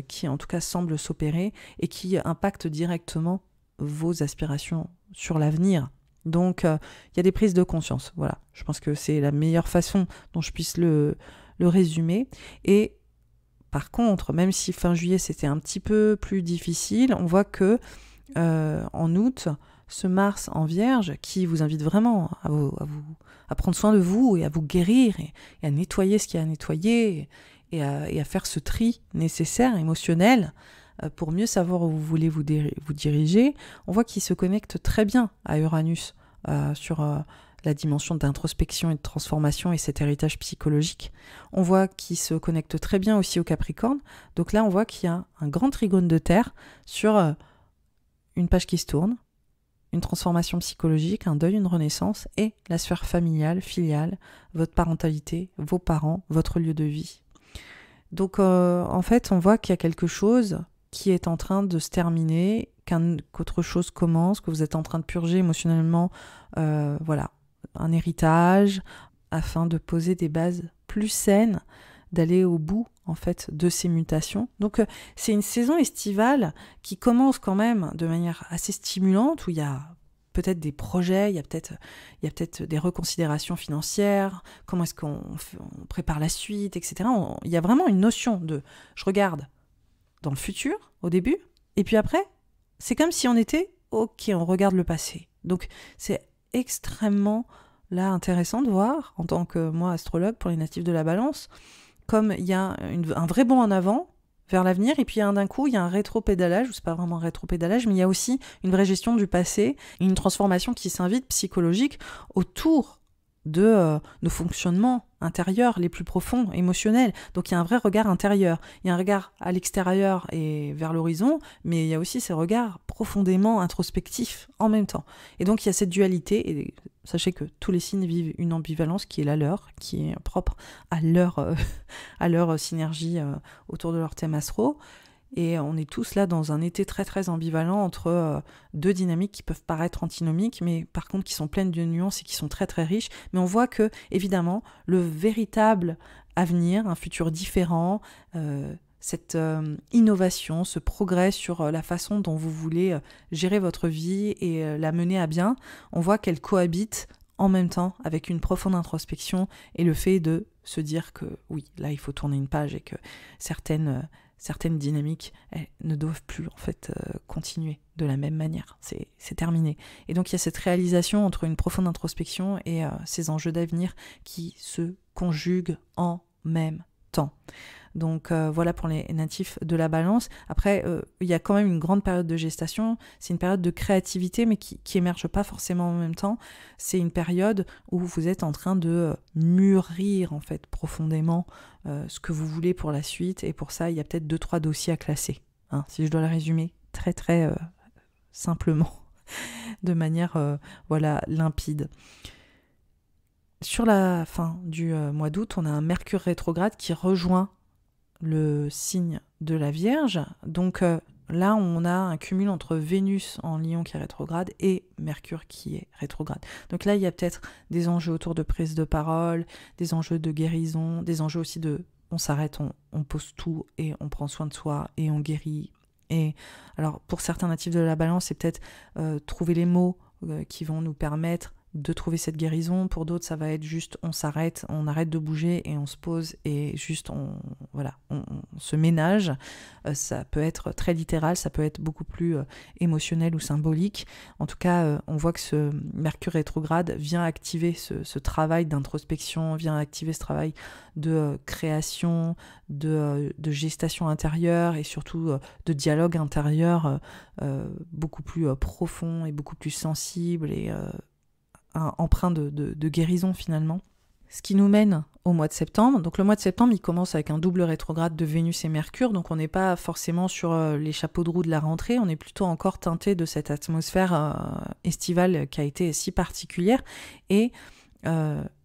qui en tout cas semble s'opérer et qui impacte directement vos aspirations sur l'avenir. Donc il y a des prises de conscience, voilà. Je pense que c'est la meilleure façon dont je puisse le résumer. Et par contre, même si fin juillet c'était un petit peu plus difficile, on voit que en août, ce Mars en Vierge, qui vous invite vraiment à prendre soin de vous et à vous guérir et à nettoyer ce qu'il y a à nettoyer et à faire ce tri nécessaire, émotionnel, pour mieux savoir où vous voulez vous diriger. On voit qu'il se connecte très bien à Uranus sur la dimension d'introspection et de transformation et cet héritage psychologique. On voit qu'il se connecte très bien aussi au Capricorne. Donc là, on voit qu'il y a un grand trigone de terre sur une page qui se tourne, une transformation psychologique, un deuil, une renaissance, et la sphère familiale, filiale, votre parentalité, vos parents, votre lieu de vie. Donc en fait, on voit qu'il y a quelque chose qui est en train de se terminer, qu'autre chose commence, que vous êtes en train de purger émotionnellement, un héritage, afin de poser des bases plus saines, d'aller au bout en fait de ces mutations. Donc c'est une saison estivale qui commence quand même de manière assez stimulante, où il y a peut-être des projets, il y a peut-être des reconsidérations financières, comment est-ce qu'on prépare la suite, etc. Il y a vraiment une notion de je regarde dans le futur au début, et puis après, c'est comme si on était ok, on regarde le passé. Donc c'est extrêmement là intéressant de voir, en tant que moi astrologue pour les natifs de la Balance, comme il y a un vrai bond en avant vers l'avenir, et puis d'un coup, il y a un rétro-pédalage, ou c'est pas vraiment un rétro-pédalage, mais il y a aussi une vraie gestion du passé, une transformation qui s'invite psychologique autour de nos fonctionnements intérieurs les plus profonds, émotionnels. Donc il y a un vrai regard intérieur, il y a un regard à l'extérieur et vers l'horizon, mais il y a aussi ces regards profondément introspectifs en même temps. Et donc il y a cette dualité, et sachez que tous les signes vivent une ambivalence qui est la leur, qui est propre à leur synergie autour de leur thème astro. Et on est tous là dans un été très très ambivalent entre deux dynamiques qui peuvent paraître antinomiques, mais par contre qui sont pleines de nuances et qui sont très très riches. Mais on voit que, évidemment, le véritable avenir, un futur différent, cette innovation, ce progrès sur la façon dont vous voulez gérer votre vie et la mener à bien, on voit qu'elle cohabite en même temps avec une profonde introspection et le fait de se dire que oui, là il faut tourner une page et que certaines dynamiques ne doivent plus en fait continuer de la même manière, c'est terminé. Et donc il y a cette réalisation entre une profonde introspection et ces enjeux d'avenir qui se conjuguent en même temps. Donc voilà pour les natifs de la Balance. Après, il y a quand même une grande période de gestation. C'est une période de créativité, mais qui émerge pas forcément en même temps. C'est une période où vous êtes en train de mûrir en fait profondément ce que vous voulez pour la suite. Et pour ça, il y a peut-être 2-3 dossiers à classer. Hein, si je dois le résumer très très simplement, de manière limpide. Sur la fin du mois d'août, on a un Mercure rétrograde qui rejoint le signe de la Vierge. Donc là, on a un cumul entre Vénus en Lion qui est rétrograde et Mercure qui est rétrograde. Donc là, il y a peut-être des enjeux autour de prise de parole, des enjeux de guérison, des enjeux aussi de on s'arrête, on pose tout et on prend soin de soi et on guérit. Et alors, pour certains natifs de la Balance, c'est peut-être trouver les mots qui vont nous permettre de trouver cette guérison. Pour d'autres, ça va être juste on s'arrête, on arrête de bouger et on se pose et juste on se ménage. Ça peut être très littéral, ça peut être beaucoup plus émotionnel ou symbolique. En tout cas, on voit que ce Mercure rétrograde vient activer ce travail d'introspection, vient activer ce travail de création, de gestation intérieure et surtout de dialogue intérieur beaucoup plus profond et beaucoup plus sensible et empreint de guérison finalement. Ce qui nous mène au mois de septembre. Donc le mois de septembre, il commence avec un double rétrograde de Vénus et Mercure, donc on n'est pas forcément sur les chapeaux de roue de la rentrée, on est plutôt encore teinté de cette atmosphère estivale qui a été si particulière. Et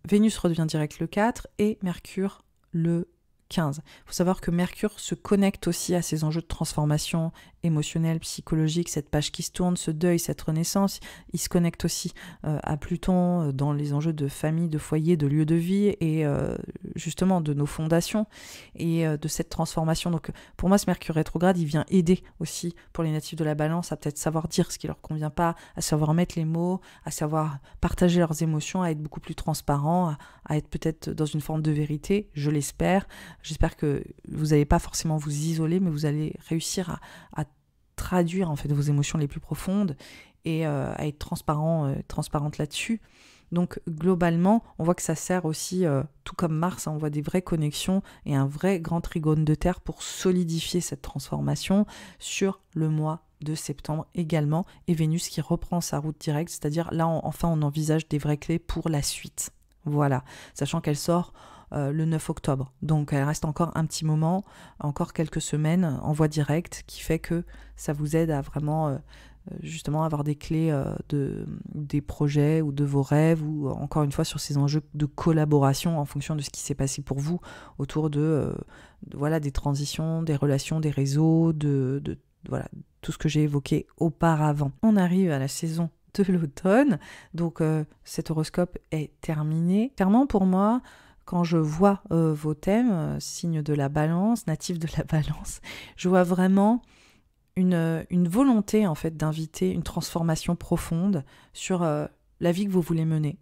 Vénus redevient direct le 4 et Mercure le 15. Il faut savoir que Mercure se connecte aussi à ces enjeux de transformation émotionnelle, psychologique, cette page qui se tourne, ce deuil, cette renaissance. Il se connecte aussi à Pluton dans les enjeux de famille, de foyer, de lieu de vie et justement de nos fondations et de cette transformation. Donc pour moi, ce Mercure rétrograde, il vient aider aussi pour les natifs de la Balance à peut-être savoir dire ce qui leur convient pas, à savoir mettre les mots, à savoir partager leurs émotions, à être beaucoup plus transparent, à être peut-être dans une forme de vérité, je l'espère. J'espère que vous n'allez pas forcément vous isoler, mais vous allez réussir à traduire en fait vos émotions les plus profondes et à être transparente là-dessus. Donc globalement, on voit que ça sert aussi, tout comme Mars, on voit des vraies connexions et un vrai grand trigone de terre pour solidifier cette transformation sur le mois de septembre également, et Vénus qui reprend sa route directe, c'est-à-dire là enfin on envisage des vraies clés pour la suite. Voilà, sachant qu'elle sort le 9 octobre. Donc elle reste encore un petit moment, encore quelques semaines en voie directe, qui fait que ça vous aide à vraiment justement avoir des clés des projets ou de vos rêves, ou encore une fois sur ces enjeux de collaboration en fonction de ce qui s'est passé pour vous autour de des transitions, des relations, des réseaux, de tout ce que j'ai évoqué auparavant. On arrive à la saison de l'automne, donc cet horoscope est terminé. Clairement pour moi, quand je vois vos thèmes, signes de la Balance, natifs de la Balance, je vois vraiment une volonté en fait d'inviter une transformation profonde sur la vie que vous voulez mener,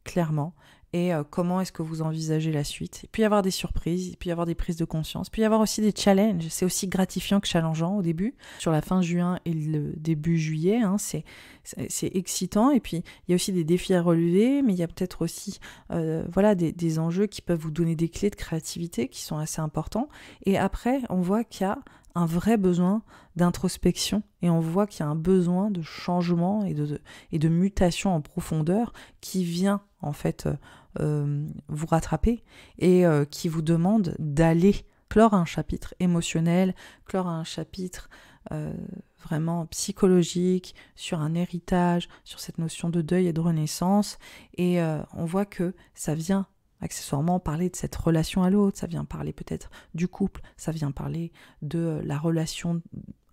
clairement, et comment est-ce que vous envisagez la suite. Il peut y avoir des surprises, il peut y avoir des prises de conscience, il peut y avoir aussi des challenges. C'est aussi gratifiant que challengeant au début. Sur la fin juin et le début juillet, c'est excitant. Et puis, il y a aussi des défis à relever, mais il y a peut-être aussi des enjeux qui peuvent vous donner des clés de créativité qui sont assez importants. Et après, on voit qu'il y a un vrai besoin d'introspection et on voit qu'il y a un besoin de changement et de mutation en profondeur qui vient en fait vous rattraper et qui vous demande d'aller clore un chapitre émotionnel, clore un chapitre vraiment psychologique, sur un héritage, sur cette notion de deuil et de renaissance. Et on voit que ça vient accessoirement parler de cette relation à l'autre, ça vient parler peut-être du couple, ça vient parler de la relation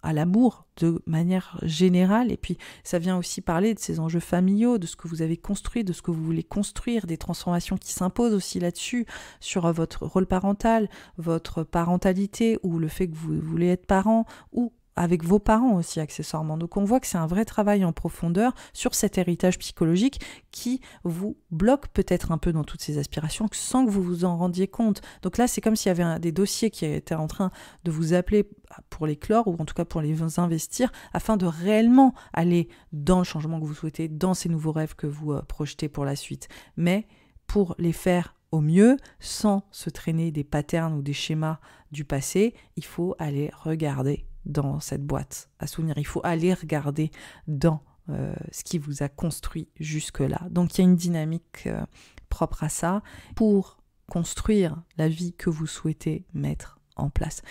à l'amour de manière générale, et puis ça vient aussi parler de ces enjeux familiaux, de ce que vous avez construit, de ce que vous voulez construire, des transformations qui s'imposent aussi là-dessus, sur votre rôle parental, votre parentalité, ou le fait que vous voulez être parent, ou avec vos parents aussi accessoirement. Donc on voit que c'est un vrai travail en profondeur sur cet héritage psychologique qui vous bloque peut-être un peu dans toutes ces aspirations sans que vous vous en rendiez compte. Donc là, c'est comme s'il y avait des dossiers qui étaient en train de vous appeler pour les clore, ou en tout cas pour les investir, afin de réellement aller dans le changement que vous souhaitez, dans ces nouveaux rêves que vous projetez pour la suite. Mais pour les faire au mieux, sans se traîner des patterns ou des schémas du passé, il faut aller regarder dans cette boîte à souvenirs. Il faut aller regarder dans ce qui vous a construit jusque-là. Donc il y a une dynamique propre à ça pour construire la vie que vous souhaitez mettre en place.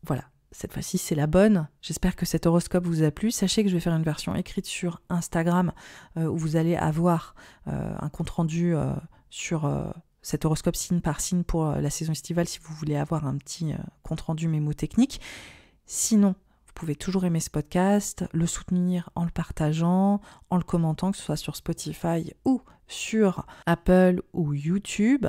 Voilà, cette fois-ci c'est la bonne. J'espère que cet horoscope vous a plu. Sachez que je vais faire une version écrite sur Instagram où vous allez avoir un compte-rendu sur cet horoscope signe par signe pour la saison estivale si vous voulez avoir un petit compte-rendu mémotechnique. Sinon, vous pouvez toujours aimer ce podcast, le soutenir en le partageant, en le commentant, que ce soit sur Spotify ou sur Apple ou YouTube.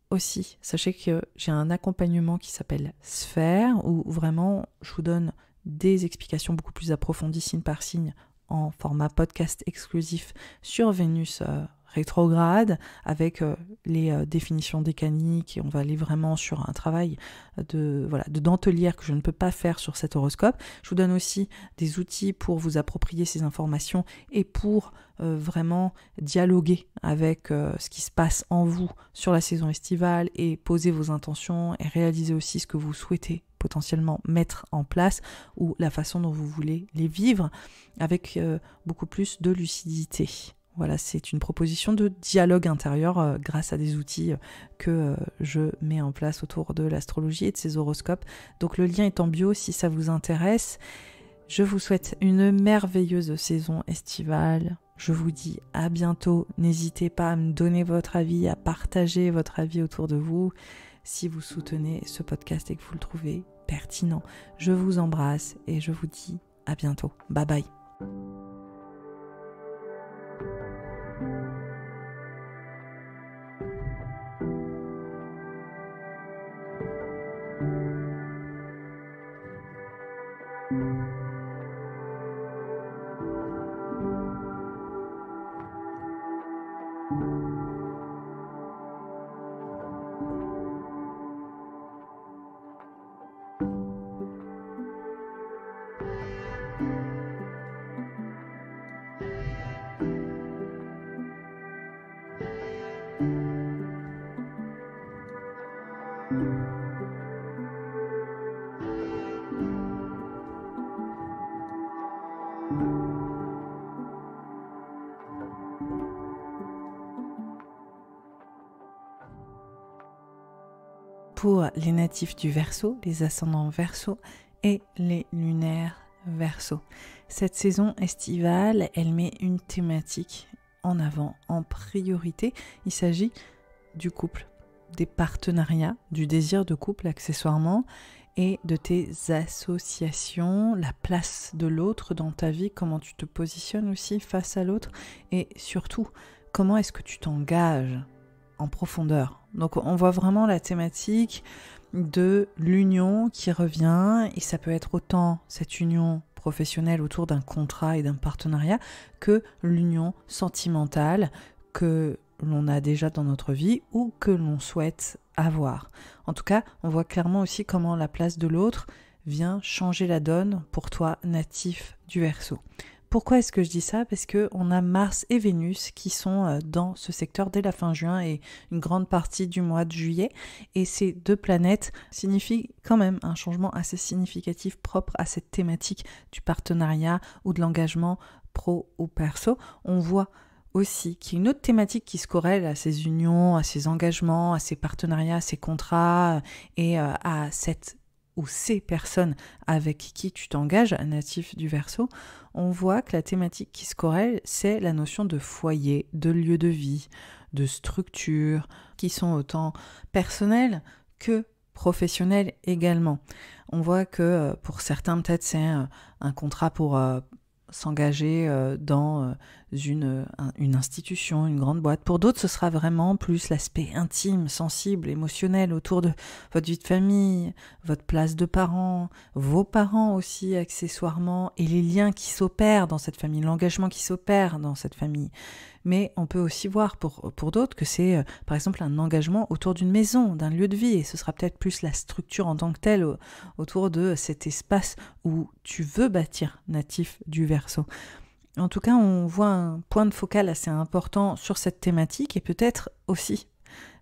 Aussi, sachez que j'ai un accompagnement qui s'appelle Sphère, où vraiment je vous donne des explications beaucoup plus approfondies signe par signe en format podcast exclusif sur Vénus rétrograde, avec les définitions décaniques, et on va aller vraiment sur un travail de dentelière que je ne peux pas faire sur cet horoscope. Je vous donne aussi des outils pour vous approprier ces informations et pour vraiment dialoguer avec ce qui se passe en vous sur la saison estivale et poser vos intentions et réaliser aussi ce que vous souhaitez potentiellement mettre en place ou la façon dont vous voulez les vivre avec beaucoup plus de lucidité. Voilà, c'est une proposition de dialogue intérieur grâce à des outils que je mets en place autour de l'astrologie et de ces horoscopes. Donc le lien est en bio si ça vous intéresse. Je vous souhaite une merveilleuse saison estivale. Je vous dis à bientôt. N'hésitez pas à me donner votre avis, à partager votre avis autour de vous si vous soutenez ce podcast et que vous le trouvez pertinent. Je vous embrasse et je vous dis à bientôt. Bye bye. Pour les natifs du Verseau, les ascendants Verseau et les lunaires Verseau. Cette saison estivale, elle met une thématique en avant, en priorité. Il s'agit du couple, des partenariats, du désir de couple accessoirement et de tes associations, la place de l'autre dans ta vie, comment tu te positionnes aussi face à l'autre et surtout, comment est-ce que tu t'engages en profondeur. Donc on voit vraiment la thématique de l'union qui revient, et ça peut être autant cette union professionnelle autour d'un contrat et d'un partenariat que l'union sentimentale que l'on a déjà dans notre vie ou que l'on souhaite avoir. En tout cas, on voit clairement aussi comment la place de l'autre vient changer la donne pour toi, natif du Verseau. Pourquoi est-ce que je dis ça? Parce qu'on a Mars et Vénus qui sont dans ce secteur dès la fin juin et une grande partie du mois de juillet. Et ces deux planètes signifient quand même un changement assez significatif propre à cette thématique du partenariat ou de l'engagement pro ou perso. On voit aussi qu'il y a une autre thématique qui se corrèle à ces unions, à ces engagements, à ces partenariats, à ces contrats et à cette ou ces personnes avec qui tu t'engages, natif du Verseau. On voit que la thématique qui se corrèle, c'est la notion de foyer, de lieu de vie, de structure, qui sont autant personnelles que professionnelles également. On voit que pour certains, peut-être, c'est un contrat pour s'engager dans une institution, une grande boîte. Pour d'autres, ce sera vraiment plus l'aspect intime, sensible, émotionnel autour de votre vie de famille, votre place de parents, vos parents aussi accessoirement, et les liens qui s'opèrent dans cette famille, l'engagement qui s'opère dans cette famille. Mais on peut aussi voir pour d'autres que c'est par exemple un engagement autour d'une maison, d'un lieu de vie, et ce sera peut-être plus la structure en tant que telle autour de cet espace où tu veux bâtir, natif du Verseau. En tout cas, on voit un point de focal assez important sur cette thématique et peut-être aussi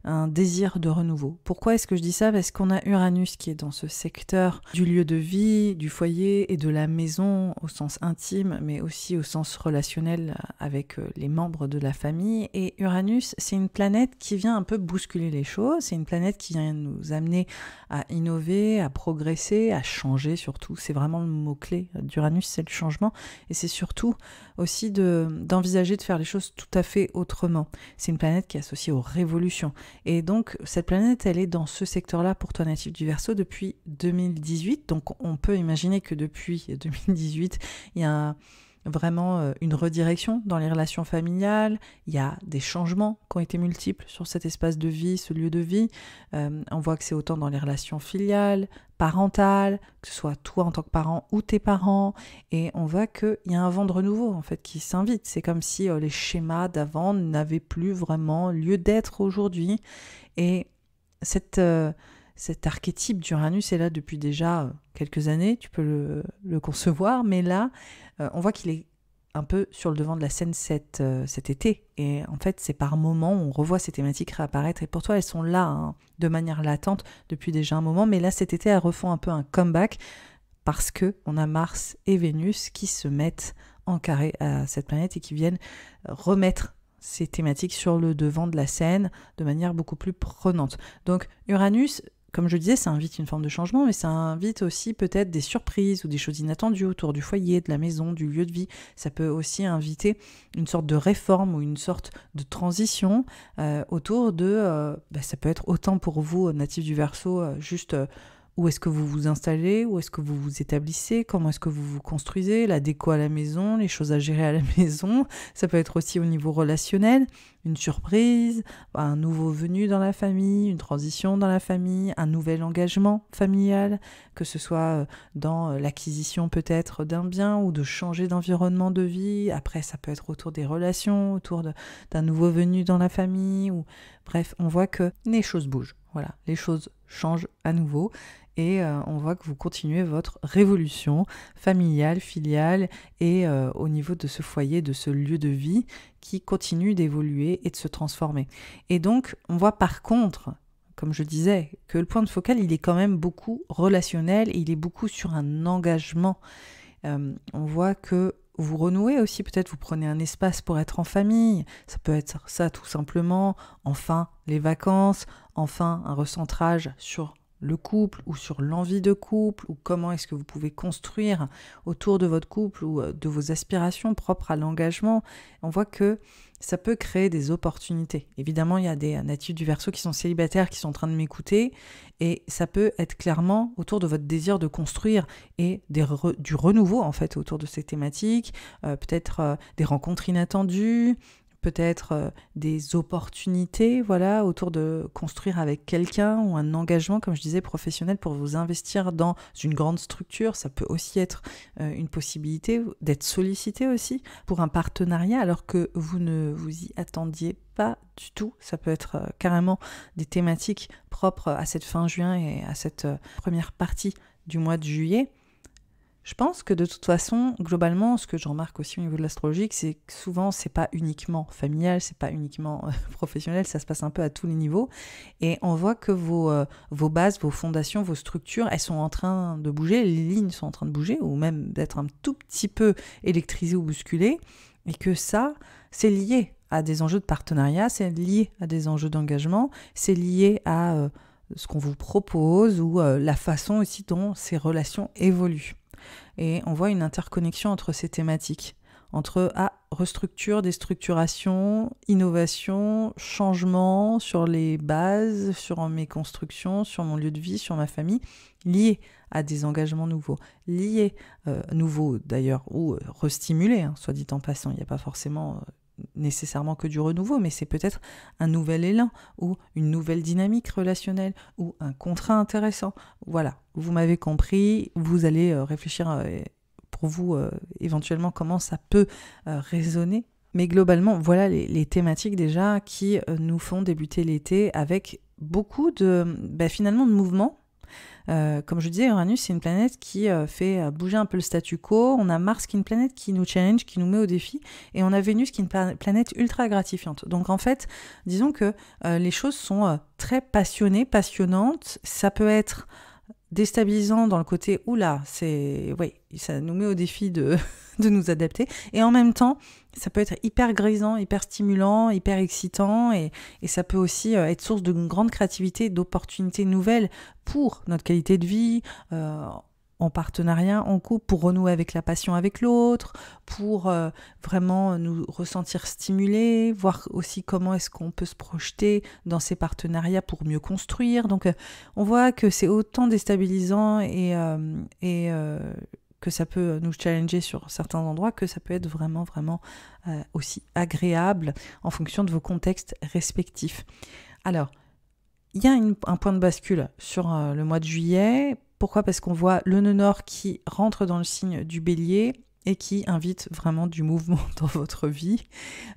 un désir de renouveau. Pourquoi est-ce que je dis ça? Parce qu'on a Uranus qui est dans ce secteur du lieu de vie, du foyer et de la maison au sens intime, mais aussi au sens relationnel avec les membres de la famille. Et Uranus, c'est une planète qui vient un peu bousculer les choses, c'est une planète qui vient nous amener à innover, à progresser, à changer surtout. C'est vraiment le mot-clé d'Uranus, c'est le changement. Et c'est surtout aussi d'envisager de faire les choses tout à fait autrement. C'est une planète qui est associée aux révolutions. Et donc, cette planète, elle est dans ce secteur-là pour toi, natif du Verseau, depuis 2018. Donc, on peut imaginer que depuis 2018, il y a vraiment une redirection dans les relations familiales. Il y a des changements qui ont été multiples sur cet espace de vie, ce lieu de vie. On voit que c'est autant dans les relations filiales, parentales, que ce soit toi en tant que parent ou tes parents. Et on voit qu'il y a un vent de renouveau en fait qui s'invite. C'est comme si les schémas d'avant n'avaient plus vraiment lieu d'être aujourd'hui. Et cet archétype d'Uranus est là depuis déjà quelques années, tu peux le concevoir, mais là, on voit qu'il est un peu sur le devant de la scène cet été. Et en fait, c'est par moments où on revoit ces thématiques réapparaître. Et pour toi, elles sont là, de manière latente, depuis déjà un moment. Mais là, cet été, elles refont un peu un comeback parce qu'on a Mars et Vénus qui se mettent en carré à cette planète et qui viennent remettre ces thématiques sur le devant de la scène de manière beaucoup plus prenante. Donc, Uranus, comme je disais, ça invite une forme de changement, mais ça invite aussi peut-être des surprises ou des choses inattendues autour du foyer, de la maison, du lieu de vie. Ça peut aussi inviter une sorte de réforme ou une sorte de transition autour de... ça peut être autant pour vous, natifs du Verseau, juste... où est-ce que vous vous installez, où est-ce que vous vous établissez, comment est-ce que vous vous construisez, la déco à la maison, les choses à gérer à la maison. Ça peut être aussi au niveau relationnel, une surprise, un nouveau venu dans la famille, une transition dans la famille, un nouvel engagement familial, que ce soit dans l'acquisition peut-être d'un bien ou de changer d'environnement de vie. Après, ça peut être autour des relations, autour d'un nouveau venu dans la famille. Bref, on voit que les choses bougent. Voilà, les choses changent à nouveau. Et on voit que vous continuez votre révolution familiale, filiale et au niveau de ce foyer, de ce lieu de vie qui continue d'évoluer et de se transformer. Et donc, on voit par contre, comme je disais, que le point de focal, il est quand même beaucoup relationnel et il est beaucoup sur un engagement. On voit que vous renouez aussi, peut-être vous prenez un espace pour être en famille, ça peut être ça tout simplement, enfin les vacances, enfin un recentrage sur le couple ou sur l'envie de couple ou comment est-ce que vous pouvez construire autour de votre couple ou de vos aspirations propres à l'engagement. On voit que ça peut créer des opportunités. Évidemment, il y a des natifs du Verseau qui sont célibataires, qui sont en train de m'écouter et ça peut être clairement autour de votre désir de construire et du renouveau en fait autour de ces thématiques, peut-être des rencontres inattendues, peut-être des opportunités, voilà, autour de construire avec quelqu'un ou un engagement, comme je disais, professionnel pour vous investir dans une grande structure. Ça peut aussi être une possibilité d'être sollicité aussi pour un partenariat alors que vous ne vous y attendiez pas du tout. Ça peut être carrément des thématiques propres à cette fin juin et à cette première partie du mois de juillet. Je pense que de toute façon, globalement, ce que je remarque aussi au niveau de l'astrologie, c'est que souvent, c'est pas uniquement familial, c'est pas uniquement professionnel, ça se passe un peu à tous les niveaux. Et on voit que vos bases, vos fondations, vos structures, elles sont en train de bouger, les lignes sont en train de bouger, ou même d'être un tout petit peu électrisées ou bousculées. Et que ça, c'est lié à des enjeux de partenariat, c'est lié à des enjeux d'engagement, c'est lié à ce qu'on vous propose ou la façon aussi dont ces relations évoluent. Et on voit une interconnexion entre ces thématiques, entre restructure, déstructuration, innovation, changement sur les bases, sur mes constructions, sur mon lieu de vie, sur ma famille, liés à des engagements nouveaux, liés, nouveaux d'ailleurs, ou restimulés, soit dit en passant, il n'y a pas forcément nécessairement que du renouveau, mais c'est peut-être un nouvel élan ou une nouvelle dynamique relationnelle ou un contrat intéressant. Voilà, vous m'avez compris, vous allez réfléchir pour vous éventuellement comment ça peut résonner. Mais globalement, voilà les thématiques déjà qui nous font débuter l'été avec beaucoup finalement de mouvements. Comme je disais, Uranus, c'est une planète qui fait bouger un peu le statu quo. On a Mars qui est une planète qui nous challenge, qui nous met au défi. Et on a Vénus qui est une planète ultra gratifiante. Donc en fait, disons que les choses sont très passionnantes. Ça peut être déstabilisant dans le côté « oula », ça nous met au défi de nous adapter. Et en même temps, ça peut être hyper grisant, hyper stimulant, hyper excitant et ça peut aussi être source d'une grande créativité, d'opportunités nouvelles pour notre qualité de vie, en partenariat, en couple, pour renouer avec la passion avec l'autre, pour vraiment nous ressentir stimulés, voir aussi comment est-ce qu'on peut se projeter dans ces partenariats pour mieux construire. Donc on voit que c'est autant déstabilisant et que ça peut nous challenger sur certains endroits, que ça peut être vraiment aussi agréable en fonction de vos contextes respectifs. Alors, il y a un point de bascule sur le mois de juillet. Pourquoi ? Parce qu'on voit le nœud nord qui rentre dans le signe du Bélier et qui invite vraiment du mouvement dans votre vie.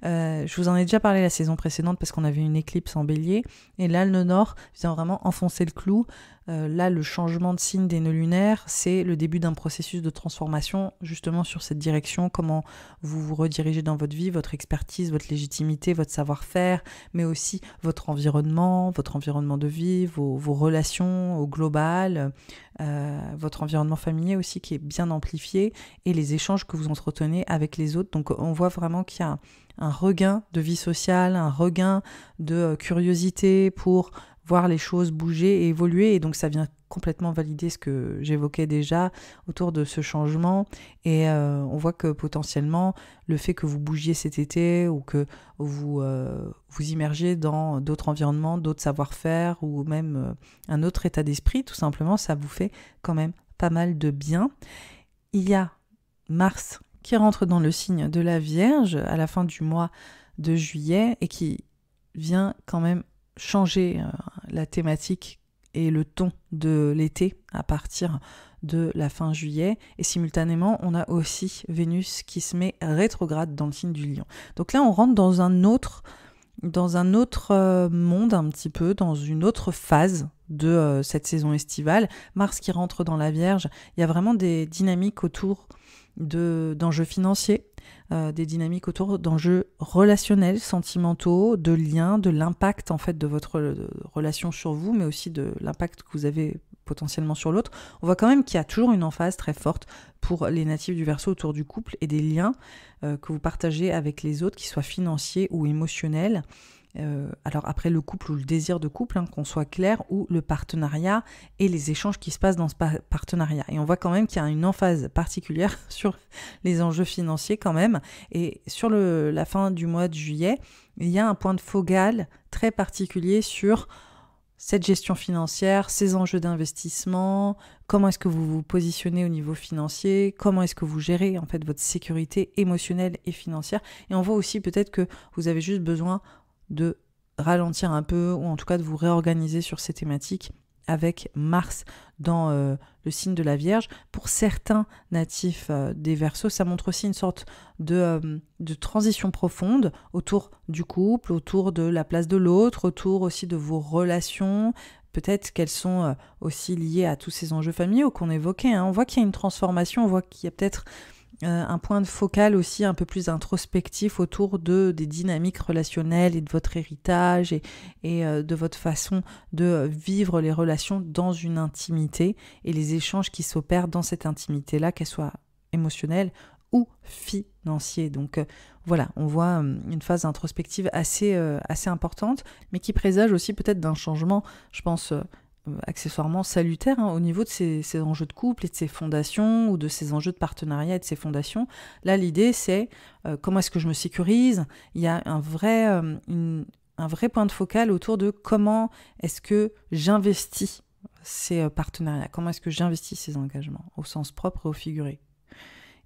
Je vous en ai déjà parlé la saison précédente parce qu'on avait une éclipse en Bélier. Et là, le nœud nord vient vraiment enfoncer le clou. Là, le changement de signe des nœuds lunaires, c'est le début d'un processus de transformation justement sur cette direction, comment vous vous redirigez dans votre vie, votre expertise, votre légitimité, votre savoir-faire, mais aussi votre environnement de vie, vos relations au global, votre environnement familier aussi qui est bien amplifié et les échanges que vous entretenez avec les autres. Donc on voit vraiment qu'il y a un regain de vie sociale, un regain de curiosité pour voir les choses bouger et évoluer, et donc ça vient complètement valider ce que j'évoquais déjà autour de ce changement, et on voit que potentiellement le fait que vous bougiez cet été ou que vous immergiez dans d'autres environnements, d'autres savoir-faire ou même un autre état d'esprit, tout simplement, ça vous fait quand même pas mal de bien. Il y a Mars qui rentre dans le signe de la Vierge à la fin du mois de juillet et qui vient quand même changer la thématique et le ton de l'été à partir de la fin juillet. Et simultanément, on a aussi Vénus qui se met rétrograde dans le signe du Lion. Donc là, on rentre dans un autre monde un petit peu, dans une autre phase de cette saison estivale. Mars qui rentre dans la Vierge, il y a vraiment des dynamiques autour d'enjeux financiers, des dynamiques autour d'enjeux relationnels, sentimentaux, de liens, de l'impact en fait de votre relation sur vous, mais aussi de l'impact que vous avez potentiellement sur l'autre. On voit quand même qu'il y a toujours une emphase très forte pour les natifs du Verseau autour du couple et des liens que vous partagez avec les autres, qu'ils soient financiers ou émotionnels. Alors après le couple ou le désir de couple, qu'on soit clair, ou le partenariat et les échanges qui se passent dans ce partenariat. Et on voit quand même qu'il y a une emphase particulière sur les enjeux financiers quand même. Et sur la fin du mois de juillet, il y a un point de focal très particulier sur cette gestion financière, ces enjeux d'investissement, comment est-ce que vous vous positionnez au niveau financier, comment est-ce que vous gérez en fait votre sécurité émotionnelle et financière. Et on voit aussi peut-être que vous avez juste besoin de ralentir un peu ou en tout cas de vous réorganiser sur ces thématiques avec Mars dans le signe de la Vierge. Pour certains natifs des Verseaux, ça montre aussi une sorte de transition profonde autour du couple, autour de la place de l'autre, autour aussi de vos relations. Peut-être qu'elles sont aussi liées à tous ces enjeux familiaux qu'on évoquait, hein. On voit qu'il y a une transformation, on voit qu'il y a peut-être un point de focal aussi un peu plus introspectif autour des dynamiques relationnelles et de votre héritage et de votre façon de vivre les relations dans une intimité et les échanges qui s'opèrent dans cette intimité-là, qu'elle soit émotionnelle ou financière. Donc voilà, on voit une phase introspective assez importante, mais qui présage aussi peut-être d'un changement, je pense, accessoirement salutaire au niveau de ces enjeux de couple et de ces fondations ou de ces enjeux de partenariat et de ces fondations. Là, l'idée, c'est comment est-ce que je me sécurise. Il y a un vrai point de focal autour de comment est-ce que j'investis ces partenariats, comment est-ce que j'investis ces engagements, au sens propre et au figuré.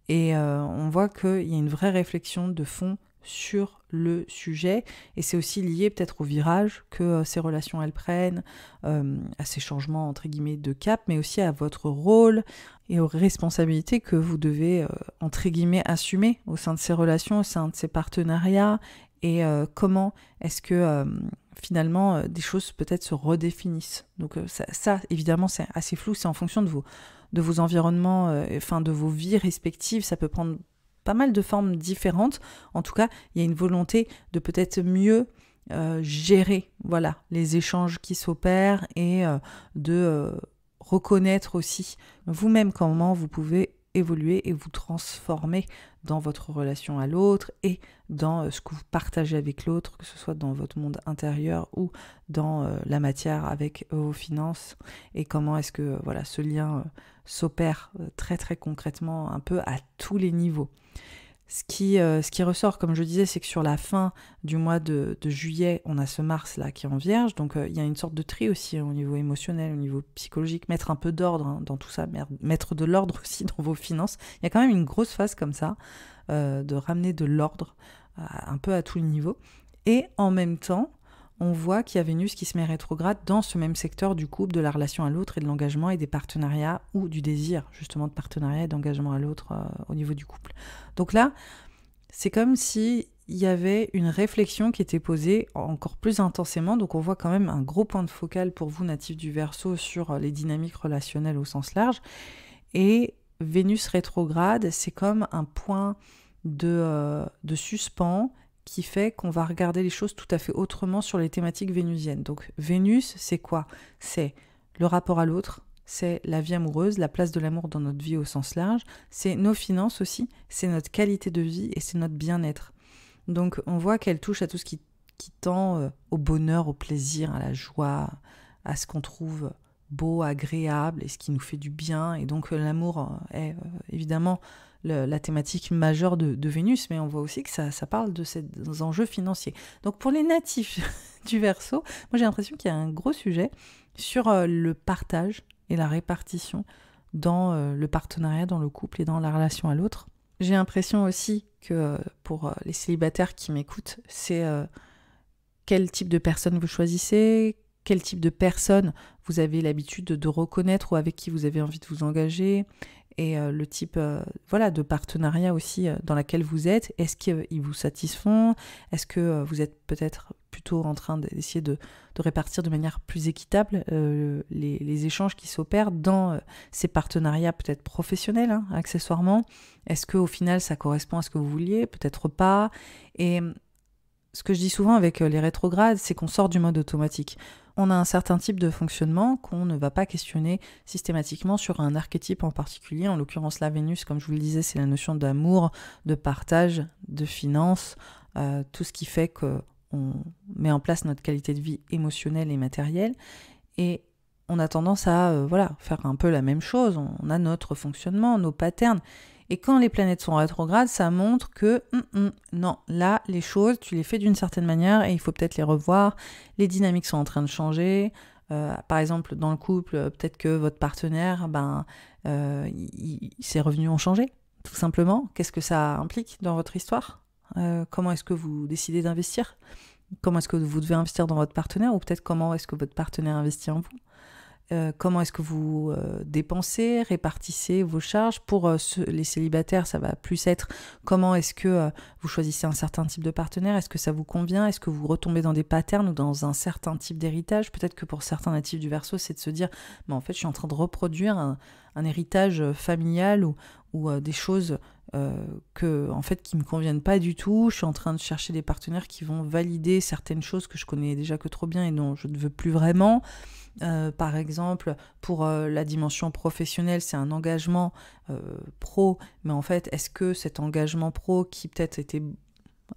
Et on voit qu'il y a une vraie réflexion de fond sur le sujet, et c'est aussi lié peut-être au virage que ces relations elles prennent, à ces changements entre guillemets de cap, mais aussi à votre rôle et aux responsabilités que vous devez entre guillemets assumer au sein de ces relations, au sein de ces partenariats, et comment est-ce que finalement des choses peut-être se redéfinissent. Donc ça évidemment c'est assez flou, c'est en fonction de vos environnements, de vos vies respectives, ça peut prendre pas mal de formes différentes. En tout cas, il y a une volonté de peut-être mieux gérer les échanges qui s'opèrent et de reconnaître aussi vous-même comment vous pouvez évoluer et vous transformer dans votre relation à l'autre et dans ce que vous partagez avec l'autre, que ce soit dans votre monde intérieur ou dans la matière avec vos finances, et comment est-ce que ce lien s'opère très très concrètement un peu à tous les niveaux. Ce qui ressort, comme je disais, c'est que sur la fin du mois de juillet, on a ce Mars là qui est en Vierge, donc il y a une sorte de tri aussi au niveau émotionnel, au niveau psychologique, mettre un peu d'ordre dans tout ça, mettre de l'ordre aussi dans vos finances. Il y a quand même une grosse phase comme ça, de ramener de l'ordre un peu à tous les niveaux. Et en même temps, on voit qu'il y a Vénus qui se met rétrograde dans ce même secteur du couple, de la relation à l'autre et de l'engagement et des partenariats, ou du désir justement de partenariat et d'engagement à l'autre au niveau du couple. Donc là, c'est comme s'il y avait une réflexion qui était posée encore plus intensément. Donc on voit quand même un gros point de focal pour vous, natifs du Verseau, sur les dynamiques relationnelles au sens large. Et Vénus rétrograde, c'est comme un point de suspens qui fait qu'on va regarder les choses tout à fait autrement sur les thématiques vénusiennes. Donc Vénus, c'est quoi ? C'est le rapport à l'autre, c'est la vie amoureuse, la place de l'amour dans notre vie au sens large, c'est nos finances aussi, c'est notre qualité de vie et c'est notre bien-être. Donc on voit qu'elle touche à tout ce qui tend au bonheur, au plaisir, à la joie, à ce qu'on trouve beau, agréable et ce qui nous fait du bien. Et donc l'amour est évidemment la thématique majeure de Vénus, mais on voit aussi que ça parle de ces enjeux financiers. Donc pour les natifs du Verseau, moi j'ai l'impression qu'il y a un gros sujet sur le partage et la répartition dans le partenariat, dans le couple et dans la relation à l'autre. J'ai l'impression aussi que pour les célibataires qui m'écoutent, c'est quel type de personne vous choisissez, quel type de personne vous avez l'habitude de reconnaître ou avec qui vous avez envie de vous engager, et le type de partenariat aussi dans lequel vous êtes. Est-ce qu'ils vous satisfont ? Est-ce que vous êtes peut-être plutôt en train d'essayer de répartir de manière plus équitable les échanges qui s'opèrent dans ces partenariats peut-être professionnels, accessoirement ? Est-ce qu'au final ça correspond à ce que vous vouliez ? Peut-être pas. Et ce que je dis souvent avec les rétrogrades, c'est qu'on sort du mode automatique. On a un certain type de fonctionnement qu'on ne va pas questionner systématiquement sur un archétype en particulier. En l'occurrence, la Vénus, comme je vous le disais, c'est la notion d'amour, de partage, de finance, tout ce qui fait qu'on met en place notre qualité de vie émotionnelle et matérielle. Et on a tendance à faire un peu la même chose. On a notre fonctionnement, nos patterns. Et quand les planètes sont rétrogrades, ça montre que non, là, les choses, tu les fais d'une certaine manière et il faut peut-être les revoir. Les dynamiques sont en train de changer. Par exemple, dans le couple, peut-être que votre partenaire, ses revenus ont changé, tout simplement. Qu'est-ce que ça implique dans votre histoire ? Comment est-ce que vous décidez d'investir ? Comment est-ce que vous devez investir dans votre partenaire ? Ou peut-être comment est-ce que votre partenaire investit en vous ? Comment est-ce que vous dépensez, répartissez vos charges. Pour les célibataires, ça va plus être comment est-ce que vous choisissez un certain type de partenaire, est-ce que ça vous convient, est-ce que vous retombez dans des patterns ou dans un certain type d'héritage. Peut-être que pour certains natifs du Verseau, c'est de se dire en fait je suis en train de reproduire un héritage familial ou des choses qui me conviennent pas du tout. Je suis en train de chercher des partenaires qui vont valider certaines choses que je connais déjà que trop bien et dont je ne veux plus vraiment. Par exemple, pour la dimension professionnelle, c'est un engagement pro, mais en fait, est-ce que cet engagement pro qui peut-être était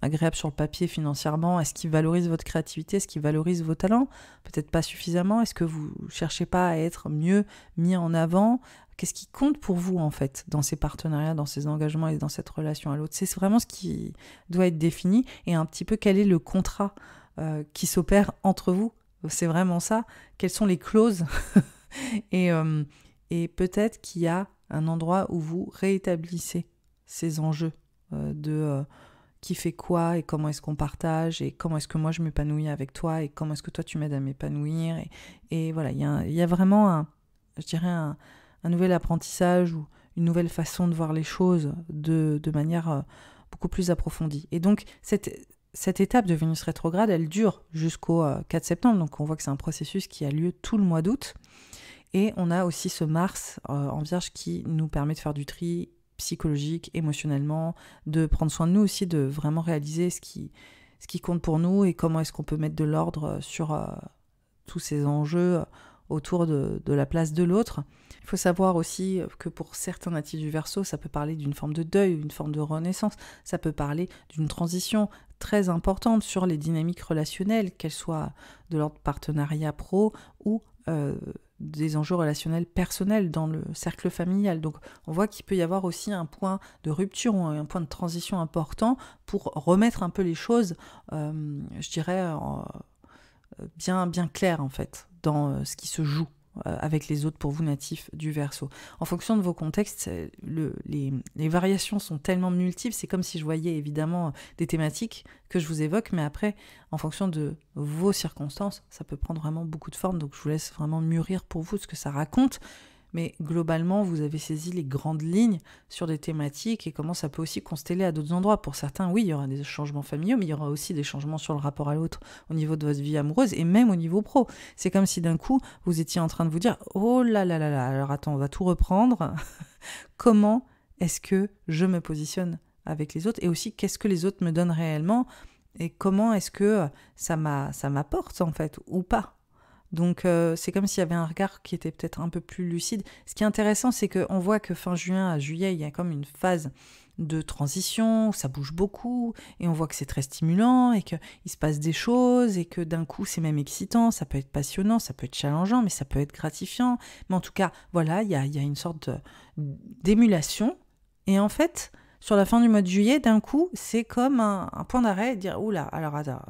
agréable sur le papier financièrement, est-ce qu'il valorise votre créativité, est-ce qu'il valorise vos talents ? Peut-être pas suffisamment. Est-ce que vous cherchez pas à être mieux mis en avant ? Qu'est-ce qui compte pour vous, en fait, dans ces partenariats, dans ces engagements et dans cette relation à l'autre ? C'est vraiment ce qui doit être défini et un petit peu quel est le contrat qui s'opère entre vous. C'est vraiment ça. Quelles sont les clauses ? et peut-être qu'il y a un endroit où vous rétablissez ces enjeux de qui fait quoi et comment est-ce qu'on partage et comment est-ce que moi je m'épanouis avec toi et comment est-ce que toi tu m'aides à m'épanouir. Et voilà, il y a vraiment un nouvel apprentissage ou une nouvelle façon de voir les choses de manière beaucoup plus approfondie. Et donc, cette étape de Vénus rétrograde, elle dure jusqu'au 4 septembre, donc on voit que c'est un processus qui a lieu tout le mois d'août. Et on a aussi ce Mars en Vierge qui nous permet de faire du tri psychologique, émotionnellement, de prendre soin de nous aussi, de vraiment réaliser ce qui compte pour nous et comment est-ce qu'on peut mettre de l'ordre sur tous ces enjeux autour de la place de l'autre. Il faut savoir aussi que pour certains natifs du Verseau, ça peut parler d'une forme de deuil, une forme de renaissance, ça peut parler d'une transition très importante sur les dynamiques relationnelles, qu'elles soient de l'ordre partenariat pro ou des enjeux relationnels personnels dans le cercle familial. Donc on voit qu'il peut y avoir aussi un point de rupture, un point de transition important pour remettre un peu les choses, je dirais, bien claires en fait, dans ce qui se joue avec les autres pour vous natifs du Verseau. En fonction de vos contextes, les variations sont tellement multiples, c'est comme si je voyais évidemment des thématiques que je vous évoque, mais après, en fonction de vos circonstances, ça peut prendre vraiment beaucoup de formes, donc je vous laisse vraiment mûrir pour vous ce que ça raconte. Mais globalement, vous avez saisi les grandes lignes sur des thématiques et comment ça peut aussi consteller à d'autres endroits. Pour certains, oui, il y aura des changements familiaux, mais il y aura aussi des changements sur le rapport à l'autre au niveau de votre vie amoureuse et même au niveau pro. C'est comme si d'un coup, vous étiez en train de vous dire « Oh là là là là, alors attends, on va tout reprendre. Comment est-ce que je me positionne avec les autres et aussi qu'est-ce que les autres me donnent réellement et comment est-ce que ça m'apporte en fait ou pas ?» Donc c'est comme s'il y avait un regard qui était peut-être un peu plus lucide. Ce qui est intéressant, c'est qu'on voit que fin juin à juillet, il y a comme une phase de transition, où ça bouge beaucoup, et on voit que c'est très stimulant, et qu'il se passe des choses, et que d'un coup c'est même excitant, ça peut être passionnant, ça peut être challengeant, mais ça peut être gratifiant. Mais en tout cas, voilà, il y a une sorte d'émulation. Et en fait, sur la fin du mois de juillet, d'un coup, c'est comme un point d'arrêt, et dire « Oula, alors attends,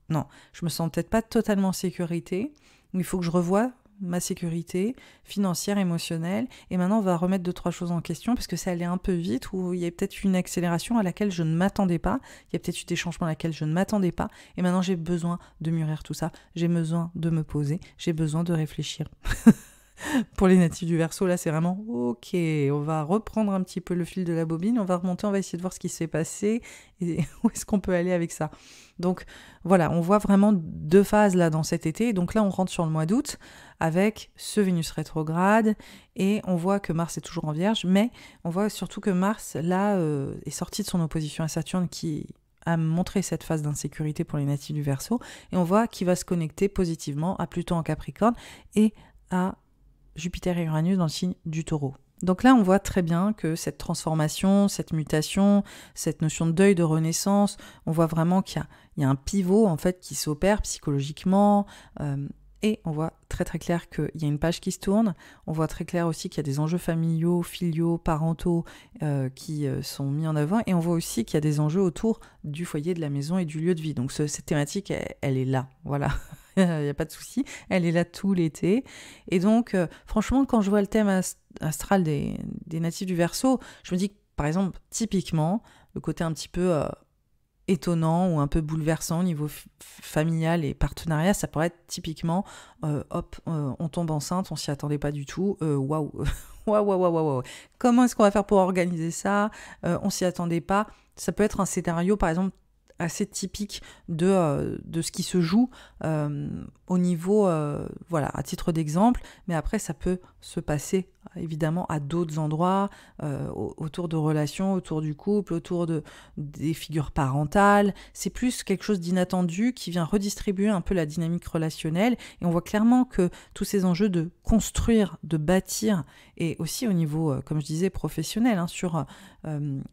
non, je me sens peut-être pas totalement en sécurité, il faut que je revoie ma sécurité financière, émotionnelle, et maintenant on va remettre 2-3 choses en question, parce que ça allait un peu vite, ou il y a peut-être une accélération à laquelle je ne m'attendais pas, il y a peut-être eu des changements à laquelle je ne m'attendais pas, et maintenant j'ai besoin de mûrir tout ça, j'ai besoin de me poser, j'ai besoin de réfléchir. » Pour les natifs du Verseau, là, c'est vraiment « Ok, on va reprendre un petit peu le fil de la bobine, on va remonter, on va essayer de voir ce qui s'est passé et où est-ce qu'on peut aller avec ça. » Donc, voilà, on voit vraiment 2 phases là dans cet été. Donc là, on rentre sur le mois d'août avec ce Vénus rétrograde et on voit que Mars est toujours en Vierge, mais on voit surtout que Mars, là, est sorti de son opposition à Saturne qui a montré cette phase d'insécurité pour les natifs du Verseau et on voit qu'il va se connecter positivement à Pluton en Capricorne et à Jupiter et Uranus dans le signe du Taureau. Donc là, on voit très bien que cette transformation, cette mutation, cette notion de deuil, de renaissance, on voit vraiment qu'il y a un pivot en fait qui s'opère psychologiquement Et on voit très très clair qu'il y a une page qui se tourne. On voit très clair aussi qu'il y a des enjeux familiaux, filiaux, parentaux qui sont mis en avant. Et on voit aussi qu'il y a des enjeux autour du foyer, de la maison et du lieu de vie. Donc cette thématique, elle est là. Voilà, il n'y a pas de souci. Elle est là tout l'été. Et donc, franchement, quand je vois le thème astral des natifs du Verseau, je me dis que, par exemple, typiquement, le côté un petit peu étonnant ou un peu bouleversant au niveau familial et partenariat, ça pourrait être typiquement on tombe enceinte, on s'y attendait pas du tout, waouh, waouh, comment est-ce qu'on va faire pour organiser ça, on s'y attendait pas. Ça peut être un scénario par exemple assez typique de ce qui se joue au niveau, voilà, à titre d'exemple, mais après ça peut se passer évidemment à d'autres endroits, autour de relations, autour du couple, autour des figures parentales. C'est plus quelque chose d'inattendu qui vient redistribuer un peu la dynamique relationnelle, et on voit clairement que tous ces enjeux de construire, de bâtir, et aussi au niveau, comme je disais, professionnel, hein, sur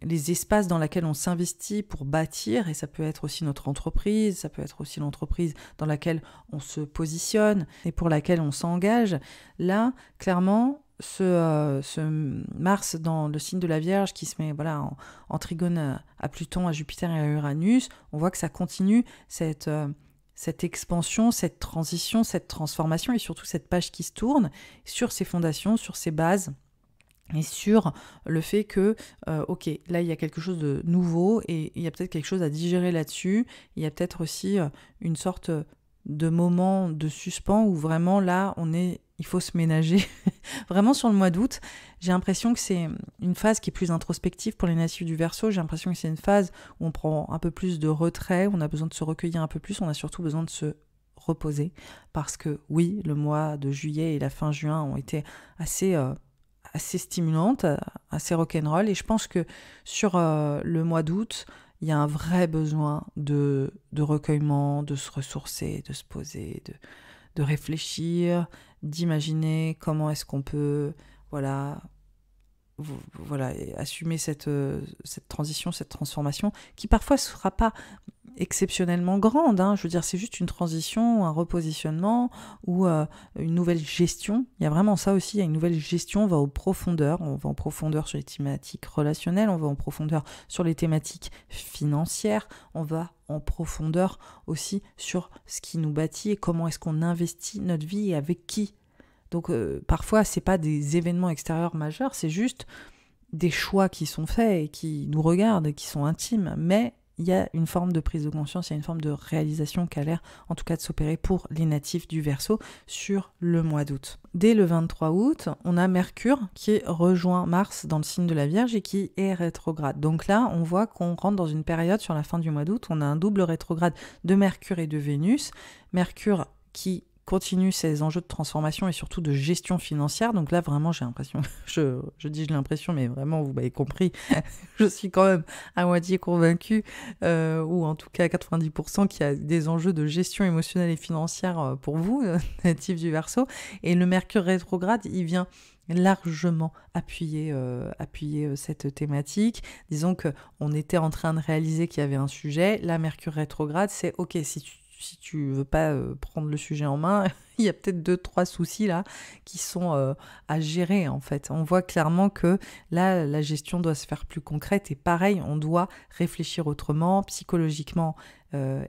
les espaces dans lesquels on s'investit pour bâtir, et ça peut être aussi notre entreprise, ça peut être aussi l'entreprise dans laquelle on se positionne et pour laquelle on s'engage. Là, clairement, ce Mars dans le signe de la Vierge qui se met voilà, en trigone à Pluton, à Jupiter et à Uranus, on voit que ça continue cette expansion, cette transition, cette transformation, et surtout cette page qui se tourne sur ses fondations, sur ses bases, et sur le fait que, ok, là il y a quelque chose de nouveau, et il y a peut-être quelque chose à digérer là-dessus. Il y a peut-être aussi une sorte de moment de suspens où vraiment là il faut se ménager. Vraiment sur le mois d'août, j'ai l'impression que c'est une phase qui est plus introspective pour les natifs du Verseau. J'ai l'impression que c'est une phase où on prend un peu plus de retrait, on a besoin de se recueillir un peu plus, on a surtout besoin de se reposer, parce que oui, le mois de juillet et la fin juin ont été assez stimulantes, assez rock'n'roll, et je pense que sur le mois d'août, il y a un vrai besoin de recueillement, de se ressourcer, de se poser, de réfléchir, d'imaginer comment est-ce qu'on peut voilà, assumer cette transition, cette transformation, qui parfois ne sera pas exceptionnellement grande, hein. Je veux dire, c'est juste une transition, un repositionnement ou une nouvelle gestion. Il y a vraiment ça aussi, il y a une nouvelle gestion, on va en profondeur sur les thématiques relationnelles, on va en profondeur sur les thématiques financières, on va en profondeur aussi sur ce qui nous bâtit et comment est-ce qu'on investit notre vie et avec qui. Donc parfois, c'est pas des événements extérieurs majeurs, c'est juste des choix qui sont faits et qui nous regardent et qui sont intimes, mais il y a une forme de prise de conscience, il y a une forme de réalisation qui a l'air en tout cas de s'opérer pour les natifs du Verseau sur le mois d'août. Dès le 23 août, on a Mercure qui rejoint Mars dans le signe de la Vierge et qui est rétrograde. Donc là, on voit qu'on rentre dans une période sur la fin du mois d'août, on a un double rétrograde de Mercure et de Vénus. Mercure qui continue ses enjeux de transformation et surtout de gestion financière. Donc là, vraiment, j'ai l'impression, je dis j'ai l'impression, mais vraiment, vous m'avez compris, je suis quand même à moitié convaincue, ou en tout cas à 90%, qu'il y a des enjeux de gestion émotionnelle et financière pour vous, natifs du Verseau. Et le Mercure rétrograde, il vient largement appuyer cette thématique. Disons qu'on était en train de réaliser qu'il y avait un sujet. La Mercure rétrograde, c'est ok, si tu veux pas prendre le sujet en main, il y a peut-être 2-3 soucis là qui sont à gérer en fait. On voit clairement que là, la gestion doit se faire plus concrète, et pareil, on doit réfléchir autrement, psychologiquement,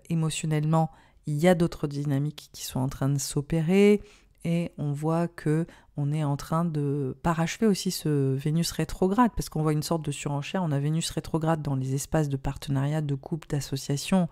émotionnellement. Il y a d'autres dynamiques qui sont en train de s'opérer, et on voit que on est en train de parachever aussi ce Vénus rétrograde, parce qu'on voit une sorte de surenchère. On a Vénus rétrograde dans les espaces de partenariat, de couple, d'association,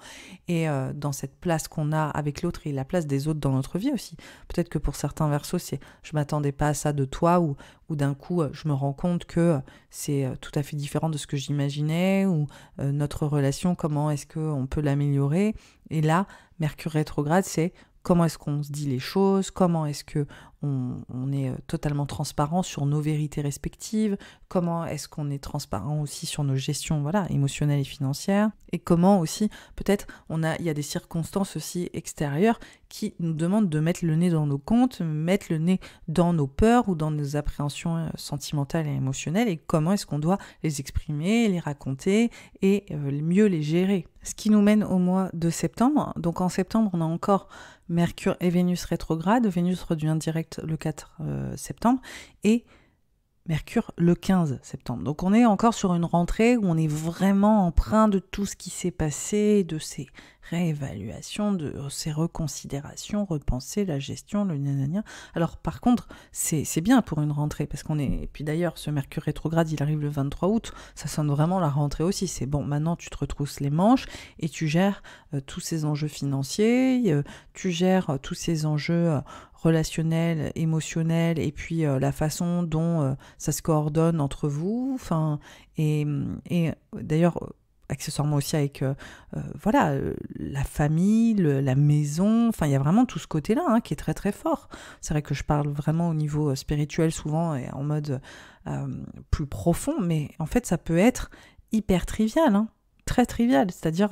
et dans cette place qu'on a avec l'autre et la place des autres dans notre vie aussi. Peut-être que pour certains Verseaux, c'est « je m'attendais pas à ça de toi » ou d'un coup, je me rends compte que c'est tout à fait différent de ce que j'imaginais, ou notre relation, comment est-ce qu'on peut l'améliorer. Et là, Mercure rétrograde, c'est comment est-ce qu'on se dit les choses, comment est-ce qu'on on est totalement transparent sur nos vérités respectives, comment est-ce qu'on est transparent aussi sur nos gestions émotionnelles et financières, et comment aussi, peut-être, il y a des circonstances aussi extérieures qui nous demandent de mettre le nez dans nos comptes, mettre le nez dans nos peurs ou dans nos appréhensions sentimentales et émotionnelles, et comment est-ce qu'on doit les exprimer, les raconter et mieux les gérer. Ce qui nous mène au mois de septembre. Donc en septembre, on a encore Mercure et Vénus rétrograde. Vénus redevient direct le 4 septembre et Mercure le 15 septembre. Donc on est encore sur une rentrée où on est vraiment empreint de tout ce qui s'est passé, de ces réévaluations, de ces reconsidérations, repenser la gestion, le nanana. Alors par contre, c'est bien pour une rentrée parce qu'on est... Et puis d'ailleurs, ce Mercure rétrograde, il arrive le 23 août, ça sonne vraiment la rentrée aussi. C'est bon, maintenant tu te retrousses les manches et tu gères tous ces enjeux financiers, tu gères tous ces enjeux relationnel, émotionnel, et puis la façon dont ça se coordonne entre vous, et d'ailleurs accessoirement aussi avec la famille, la maison, il y a vraiment tout ce côté-là qui est très très fort. C'est vrai que je parle vraiment au niveau spirituel souvent et en mode plus profond, mais en fait ça peut être hyper trivial, très trivial, c'est-à-dire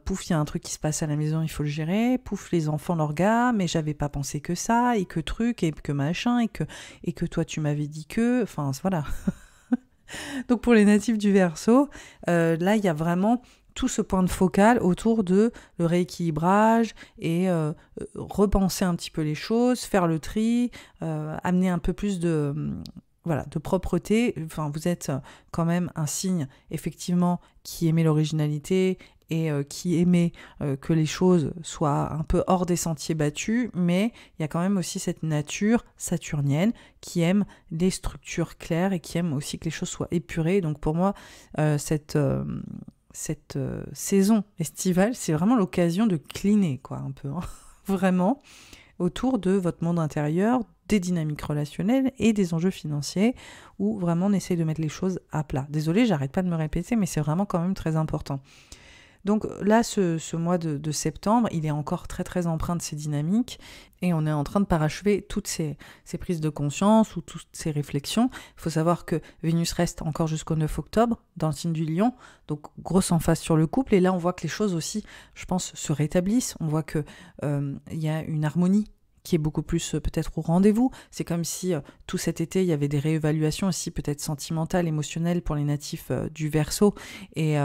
pouf, il y a un truc qui se passe à la maison, il faut le gérer, pouf, les enfants l'orga, mais j'avais pas pensé que ça, et que truc, et que machin, et que toi tu m'avais dit que, voilà. Donc pour les natifs du Verseau, là il y a vraiment tout ce point de focal autour de le rééquilibrage et repenser un petit peu les choses, faire le tri, amener un peu plus de propreté. Vous êtes quand même un signe, effectivement, qui aimait l'originalité et qui aimait que les choses soient un peu hors des sentiers battus, mais il y a quand même aussi cette nature saturnienne qui aime les structures claires et qui aime aussi que les choses soient épurées. Donc pour moi, cette saison estivale, c'est vraiment l'occasion de cleaner, un peu, vraiment, autour de votre monde intérieur, des dynamiques relationnelles et des enjeux financiers où vraiment on essaie de mettre les choses à plat. Désolée, j'arrête pas de me répéter, mais c'est vraiment quand même très important. Donc là, ce mois de septembre, il est encore très très empreint de ces dynamiques et on est en train de parachever toutes ces prises de conscience ou toutes ces réflexions. Il faut savoir que Vénus reste encore jusqu'au 9 octobre dans le signe du Lion, donc grosse emphase sur le couple. Et là, on voit que les choses aussi, je pense, se rétablissent. On voit qu'il y a une harmonie qui est beaucoup plus peut-être au rendez-vous. C'est comme si tout cet été, il y avait des réévaluations aussi peut-être sentimentales, émotionnelles pour les natifs du Verseau et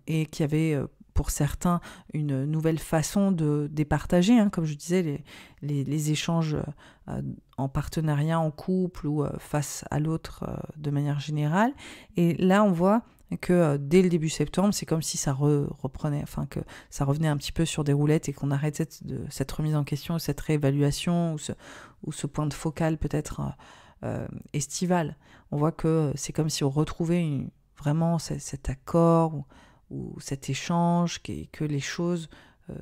qu'il y avait pour certains une nouvelle façon de départager, comme je disais, les échanges en partenariat, en couple ou face à l'autre de manière générale. Et là, on voit que dès le début septembre, c'est comme si ça reprenait, que ça revenait un petit peu sur des roulettes et qu'on arrêtait cette remise en question, cette réévaluation ou ce point de focal peut-être estival. On voit que c'est comme si on retrouvait vraiment cet accord ou cet échange, que les choses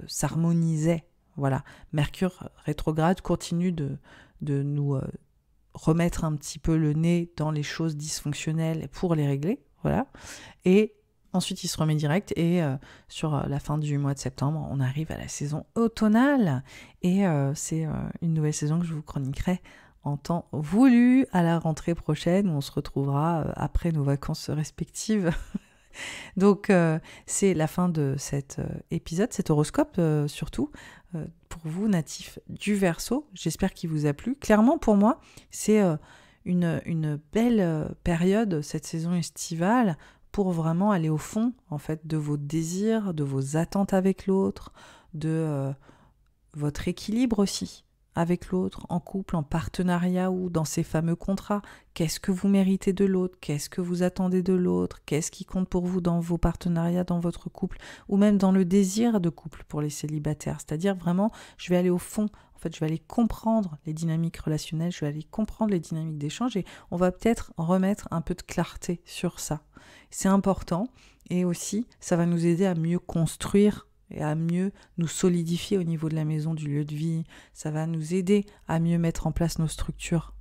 s'harmonisaient. Voilà. Mercure rétrograde continue de nous remettre un petit peu le nez dans les choses dysfonctionnelles pour les régler. Voilà. Et ensuite, il se remet direct et sur la fin du mois de septembre, on arrive à la saison automnale et c'est une nouvelle saison que je vous chroniquerai en temps voulu à la rentrée prochaine où on se retrouvera après nos vacances respectives. Donc c'est la fin de cet épisode, cet horoscope surtout pour vous natifs du Verseau. J'espère qu'il vous a plu. Clairement pour moi, c'est une belle période, cette saison estivale, pour vraiment aller au fond en fait de vos désirs, de vos attentes avec l'autre, de votre équilibre aussi avec l'autre, en couple, en partenariat ou dans ces fameux contrats. Qu'est-ce que vous méritez de l'autre? Qu'est-ce que vous attendez de l'autre? Qu'est-ce qui compte pour vous dans vos partenariats, dans votre couple? Ou même dans le désir de couple pour les célibataires. C'est-à-dire vraiment, je vais aller au fond. En fait, je vais aller comprendre les dynamiques relationnelles, je vais aller comprendre les dynamiques d'échange et on va peut-être remettre un peu de clarté sur ça. C'est important et aussi, ça va nous aider à mieux construire et à mieux nous solidifier au niveau de la maison, du lieu de vie. Ça va nous aider à mieux mettre en place nos structures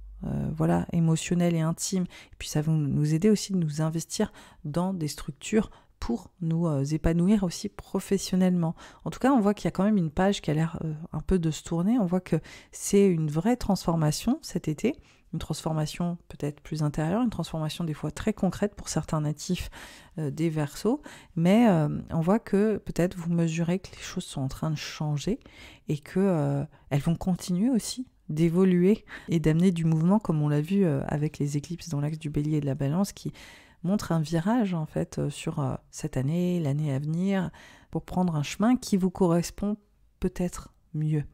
émotionnelles et intimes. Et puis ça va nous aider aussi de nous investir dans des structures pour nous épanouir aussi professionnellement. En tout cas, on voit qu'il y a quand même une page qui a l'air un peu de se tourner. On voit que c'est une vraie transformation cet été, une transformation peut-être plus intérieure, une transformation des fois très concrète pour certains natifs des Verseaux, mais on voit que peut-être vous mesurez que les choses sont en train de changer et que elles vont continuer aussi d'évoluer et d'amener du mouvement, comme on l'a vu avec les éclipses dans l'axe du Bélier et de la Balance, qui montre un virage en fait sur cette année, l'année à venir, pour prendre un chemin qui vous correspond peut-être mieux.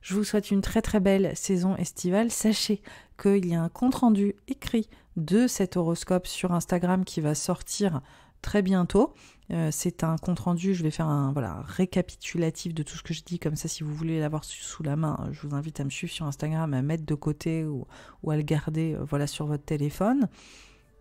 Je vous souhaite une très très belle saison estivale. Sachez qu'il y a un compte-rendu écrit de cet horoscope sur Instagram qui va sortir très bientôt. C'est un compte-rendu, je vais faire un récapitulatif de tout ce que je dis, comme ça si vous voulez l'avoir sous la main, je vous invite à me suivre sur Instagram, à mettre de côté ou à le garder sur votre téléphone.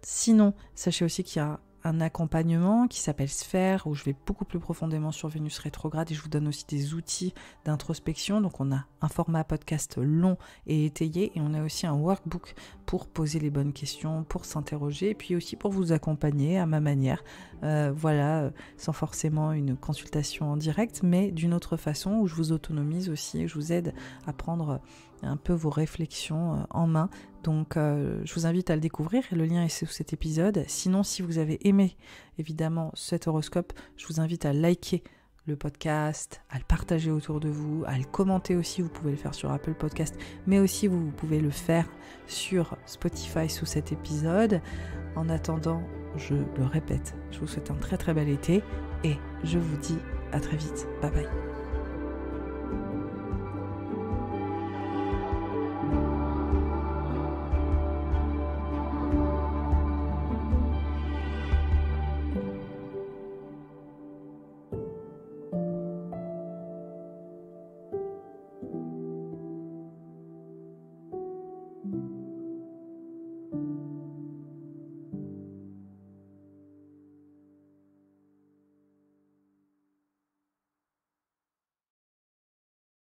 Sinon, sachez aussi qu'il y a un accompagnement qui s'appelle Sphère, où je vais beaucoup plus profondément sur Vénus rétrograde et je vous donne aussi des outils d'introspection. Donc on a un format podcast long et étayé et on a aussi un workbook pour poser les bonnes questions, pour s'interroger et puis aussi pour vous accompagner à ma manière, sans forcément une consultation en direct, mais d'une autre façon où je vous autonomise aussi et je vous aide à prendre un peu vos réflexions en main. Donc je vous invite à le découvrir, le lien est sous cet épisode. Sinon, si vous avez aimé évidemment cet horoscope, je vous invite à liker le podcast, à le partager autour de vous, à le commenter aussi, vous pouvez le faire sur Apple Podcast, mais aussi vous pouvez le faire sur Spotify sous cet épisode. En attendant, je le répète, je vous souhaite un très très bel été et je vous dis à très vite. Bye bye.